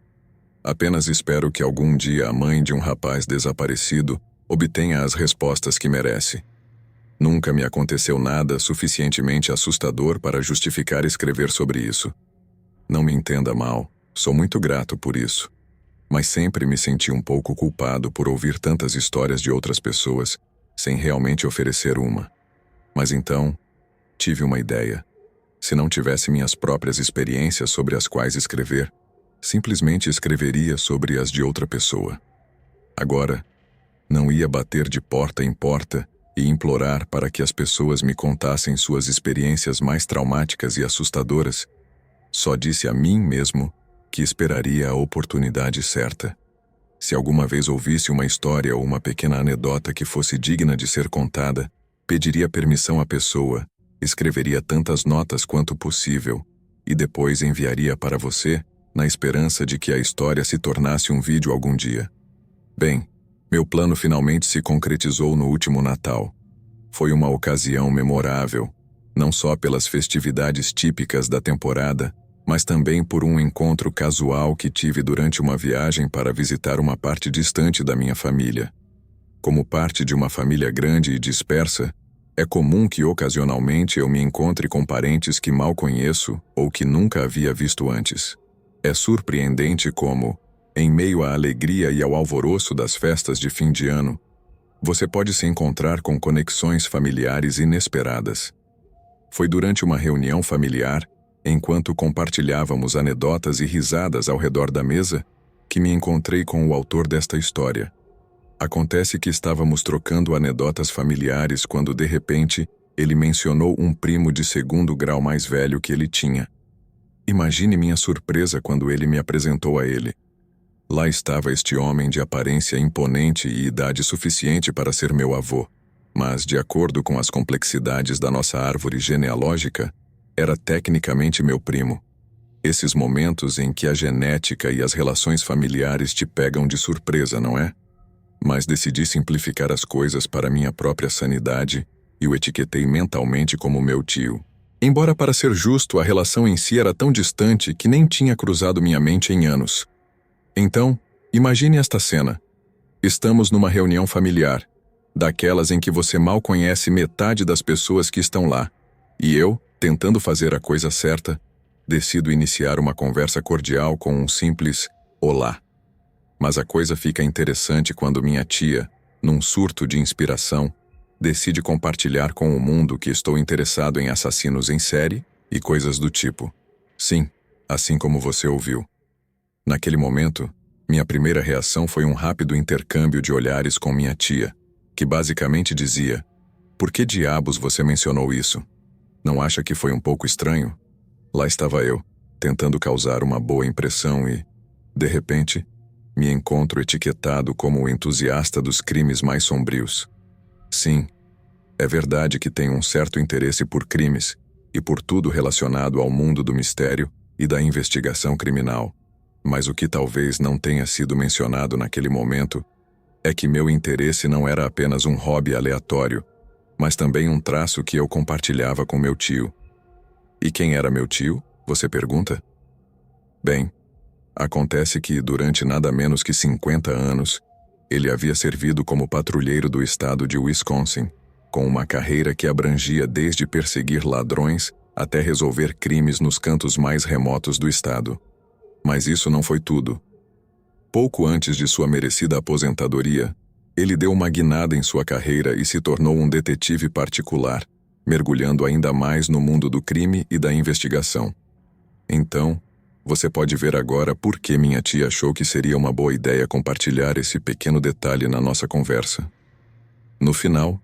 Apenas espero que algum dia a mãe de um rapaz desaparecido obtenha as respostas que merece. Nunca me aconteceu nada suficientemente assustador para justificar escrever sobre isso. Não me entenda mal, sou muito grato por isso. Mas sempre me senti um pouco culpado por ouvir tantas histórias de outras pessoas, sem realmente oferecer uma. Mas então, tive uma ideia. Se não tivesse minhas próprias experiências sobre as quais escrever, simplesmente escreveria sobre as de outra pessoa. Agora, não ia bater de porta em porta e implorar para que as pessoas me contassem suas experiências mais traumáticas e assustadoras. Só disse a mim mesmo que esperaria a oportunidade certa. Se alguma vez ouvisse uma história ou uma pequena anedota que fosse digna de ser contada, pediria permissão à pessoa, escreveria tantas notas quanto possível e depois enviaria para você, na esperança de que a história se tornasse um vídeo algum dia. Bem, meu plano finalmente se concretizou no último Natal. Foi uma ocasião memorável, não só pelas festividades típicas da temporada, mas também por um encontro casual que tive durante uma viagem para visitar uma parte distante da minha família. Como parte de uma família grande e dispersa, é comum que ocasionalmente eu me encontre com parentes que mal conheço ou que nunca havia visto antes. É surpreendente como, em meio à alegria e ao alvoroço das festas de fim de ano, você pode se encontrar com conexões familiares inesperadas. Foi durante uma reunião familiar, enquanto compartilhávamos anedotas e risadas ao redor da mesa, que me encontrei com o autor desta história. Acontece que estávamos trocando anedotas familiares quando, de repente, ele mencionou um primo de segundo grau mais velho que ele tinha. Imagine minha surpresa quando ele me apresentou a ele. Lá estava este homem de aparência imponente e idade suficiente para ser meu avô, mas, de acordo com as complexidades da nossa árvore genealógica, era tecnicamente meu primo. Esses momentos em que a genética e as relações familiares te pegam de surpresa, não é? Mas decidi simplificar as coisas para minha própria sanidade e o etiquetei mentalmente como meu tio. Embora, para ser justo, a relação em si era tão distante que nem tinha cruzado minha mente em anos. Então, imagine esta cena. Estamos numa reunião familiar, daquelas em que você mal conhece metade das pessoas que estão lá, e eu, tentando fazer a coisa certa, decido iniciar uma conversa cordial com um simples olá. Mas a coisa fica interessante quando minha tia, num surto de inspiração, decide compartilhar com o mundo que estou interessado em assassinos em série e coisas do tipo. Sim, assim como você ouviu. Naquele momento, minha primeira reação foi um rápido intercâmbio de olhares com minha tia, que basicamente dizia: "Por que diabos você mencionou isso? Não acha que foi um pouco estranho?" Lá estava eu, tentando causar uma boa impressão e, de repente, me encontro etiquetado como o entusiasta dos crimes mais sombrios. Sim, é verdade que tenho um certo interesse por crimes e por tudo relacionado ao mundo do mistério e da investigação criminal, mas o que talvez não tenha sido mencionado naquele momento é que meu interesse não era apenas um hobby aleatório, mas também um traço que eu compartilhava com meu tio. E quem era meu tio, você pergunta? Bem, acontece que durante nada menos que 50 anos, ele havia servido como patrulheiro do estado de Wisconsin, com uma carreira que abrangia desde perseguir ladrões até resolver crimes nos cantos mais remotos do estado. Mas isso não foi tudo. Pouco antes de sua merecida aposentadoria, ele deu uma guinada em sua carreira e se tornou um detetive particular, mergulhando ainda mais no mundo do crime e da investigação. Então, você pode ver agora por que minha tia achou que seria uma boa ideia compartilhar esse pequeno detalhe na nossa conversa. No final,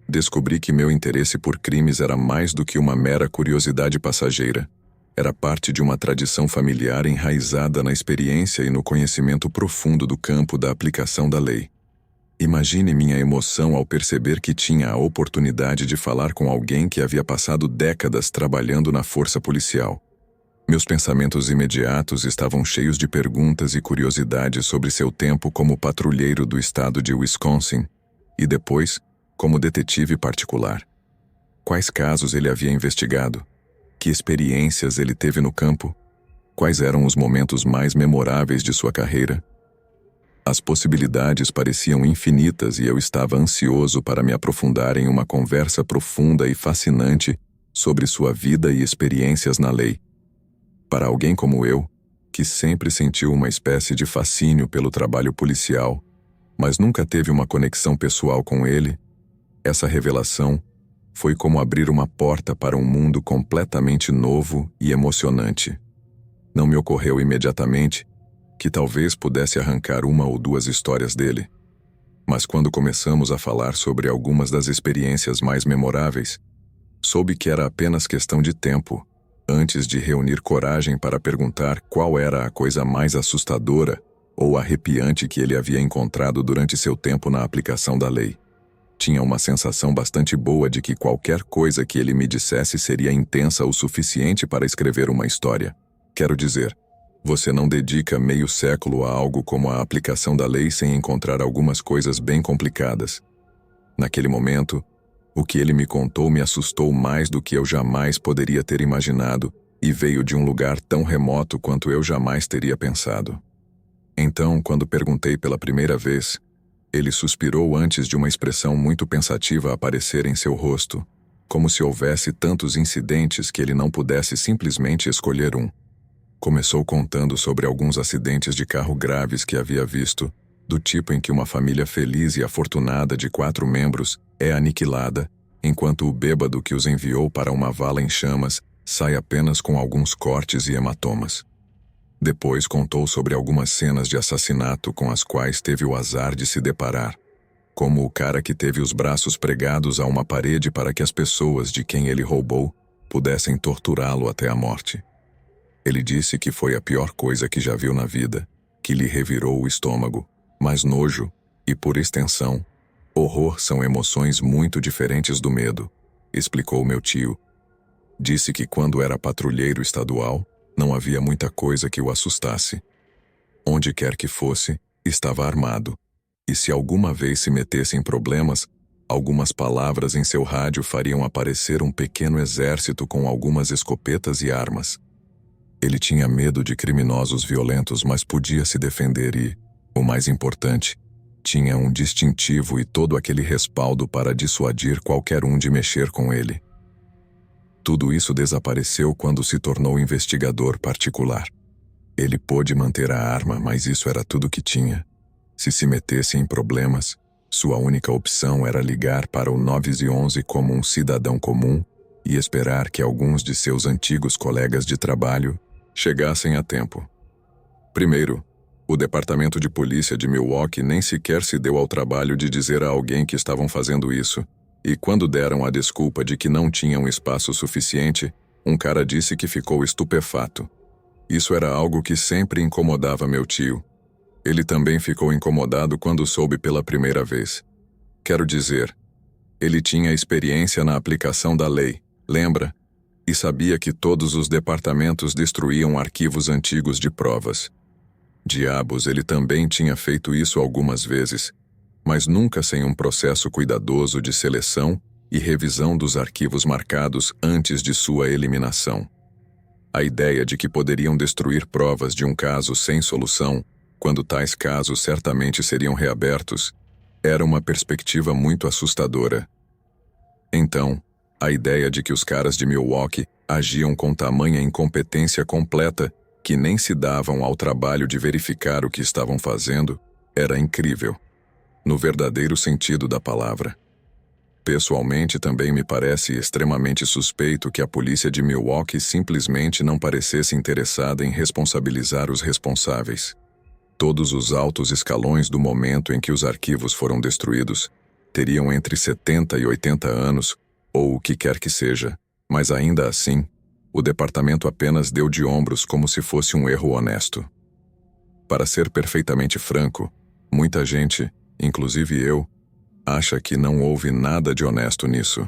descobri que meu interesse por crimes era mais do que uma mera curiosidade passageira. Era parte de uma tradição familiar enraizada na experiência e no conhecimento profundo do campo da aplicação da lei. Imagine minha emoção ao perceber que tinha a oportunidade de falar com alguém que havia passado décadas trabalhando na força policial. Meus pensamentos imediatos estavam cheios de perguntas e curiosidades sobre seu tempo como patrulheiro do estado de Wisconsin e depois como detetive particular. Quais casos ele havia investigado? Que experiências ele teve no campo? Quais eram os momentos mais memoráveis de sua carreira? As possibilidades pareciam infinitas e eu estava ansioso para me aprofundar em uma conversa profunda e fascinante sobre sua vida e experiências na lei. Para alguém como eu, que sempre sentiu uma espécie de fascínio pelo trabalho policial, mas nunca teve uma conexão pessoal com ele, essa revelação foi como abrir uma porta para um mundo completamente novo e emocionante. Não me ocorreu imediatamente que talvez pudesse arrancar uma ou duas histórias dele. Mas quando começamos a falar sobre algumas das experiências mais memoráveis, soube que era apenas questão de tempo, antes de reunir coragem para perguntar qual era a coisa mais assustadora ou arrepiante que ele havia encontrado durante seu tempo na aplicação da lei. Tinha uma sensação bastante boa de que qualquer coisa que ele me dissesse seria intensa o suficiente para escrever uma história. Quero dizer, você não dedica meio século a algo como a aplicação da lei sem encontrar algumas coisas bem complicadas. Naquele momento, o que ele me contou me assustou mais do que eu jamais poderia ter imaginado e veio de um lugar tão remoto quanto eu jamais teria pensado. Então, quando perguntei pela primeira vez, ele suspirou antes de uma expressão muito pensativa aparecer em seu rosto, como se houvesse tantos incidentes que ele não pudesse simplesmente escolher um. Começou contando sobre alguns acidentes de carro graves que havia visto, do tipo em que uma família feliz e afortunada de 4 membros é aniquilada, enquanto o bêbado que os enviou para uma vala em chamas sai apenas com alguns cortes e hematomas. Depois contou sobre algumas cenas de assassinato com as quais teve o azar de se deparar, como o cara que teve os braços pregados a uma parede para que as pessoas de quem ele roubou pudessem torturá-lo até a morte. Ele disse que foi a pior coisa que já viu na vida, que lhe revirou o estômago, mas nojo, e por extensão, horror são emoções muito diferentes do medo, explicou meu tio. Disse que quando era patrulheiro estadual, não havia muita coisa que o assustasse. Onde quer que fosse, estava armado, e se alguma vez se metesse em problemas, algumas palavras em seu rádio fariam aparecer um pequeno exército com algumas escopetas e armas. Ele tinha medo de criminosos violentos, mas podia se defender e, o mais importante, tinha um distintivo e todo aquele respaldo para dissuadir qualquer um de mexer com ele. Tudo isso desapareceu quando se tornou investigador particular. Ele pôde manter a arma, mas isso era tudo que tinha. Se metesse em problemas, sua única opção era ligar para o 911 como um cidadão comum e esperar que alguns de seus antigos colegas de trabalho chegassem a tempo. Primeiro, o departamento de polícia de Milwaukee nem sequer se deu ao trabalho de dizer a alguém que estavam fazendo isso, e quando deram a desculpa de que não tinham espaço suficiente, um cara disse que ficou estupefato. Isso era algo que sempre incomodava meu tio. Ele também ficou incomodado quando soube pela primeira vez. Quero dizer, ele tinha experiência na aplicação da lei, lembra? E sabia que todos os departamentos destruíam arquivos antigos de provas. Diabos, ele também tinha feito isso algumas vezes, mas nunca sem um processo cuidadoso de seleção e revisão dos arquivos marcados antes de sua eliminação. A ideia de que poderiam destruir provas de um caso sem solução, quando tais casos certamente seriam reabertos, era uma perspectiva muito assustadora. Então, a ideia de que os caras de Milwaukee agiam com tamanha incompetência completa que nem se davam ao trabalho de verificar o que estavam fazendo era incrível, no verdadeiro sentido da palavra. Pessoalmente, também me parece extremamente suspeito que a polícia de Milwaukee simplesmente não parecesse interessada em responsabilizar os responsáveis. Todos os altos escalões do momento em que os arquivos foram destruídos teriam entre 70 e 80 anos, ou o que quer que seja, mas ainda assim, o departamento apenas deu de ombros como se fosse um erro honesto. Para ser perfeitamente franco, muita gente, inclusive eu, acha que não houve nada de honesto nisso.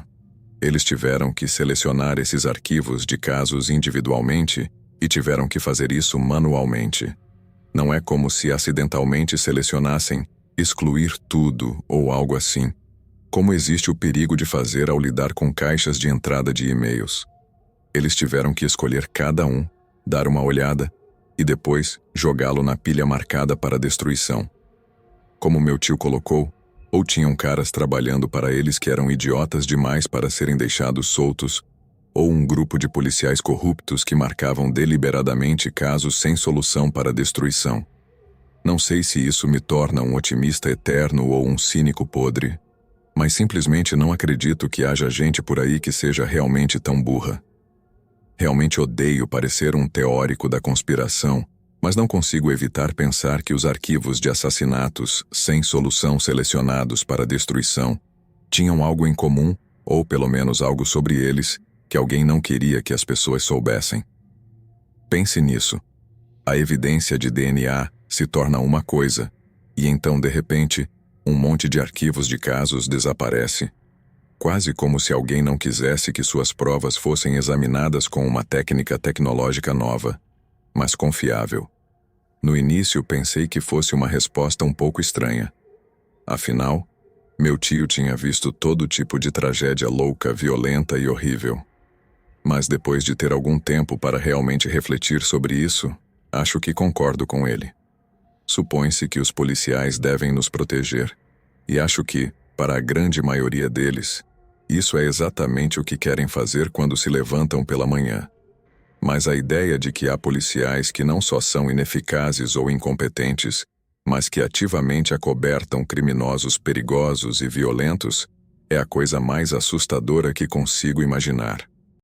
Eles tiveram que selecionar esses arquivos de casos individualmente e tiveram que fazer isso manualmente. Não é como se acidentalmente selecionassem excluir tudo ou algo assim. Como existe o perigo de fazer ao lidar com caixas de entrada de e-mails. Eles tiveram que escolher cada um, dar uma olhada e depois jogá-lo na pilha marcada para destruição. Como meu tio colocou, ou tinham caras trabalhando para eles que eram idiotas demais para serem deixados soltos, ou um grupo de policiais corruptos que marcavam deliberadamente casos sem solução para destruição. Não sei se isso me torna um otimista eterno ou um cínico podre, mas simplesmente não acredito que haja gente por aí que seja realmente tão burra. Realmente odeio parecer um teórico da conspiração, mas não consigo evitar pensar que os arquivos de assassinatos sem solução selecionados para destruição tinham algo em comum, ou pelo menos algo sobre eles, que alguém não queria que as pessoas soubessem. Pense nisso. A evidência de DNA se torna uma coisa, e então, de repente, um monte de arquivos de casos desaparece, quase como se alguém não quisesse que suas provas fossem examinadas com uma técnica tecnológica nova, mas confiável. No início pensei que fosse uma resposta um pouco estranha. Afinal, meu tio tinha visto todo tipo de tragédia louca, violenta e horrível. Mas depois de ter algum tempo para realmente refletir sobre isso, acho que concordo com ele. Supõe-se que os policiais devem nos proteger, e acho que, para a grande maioria deles, isso é exatamente o que querem fazer quando se levantam pela manhã. Mas a ideia de que há policiais que não só são ineficazes ou incompetentes, mas que ativamente acobertam criminosos perigosos e violentos, é a coisa mais assustadora que consigo imaginar.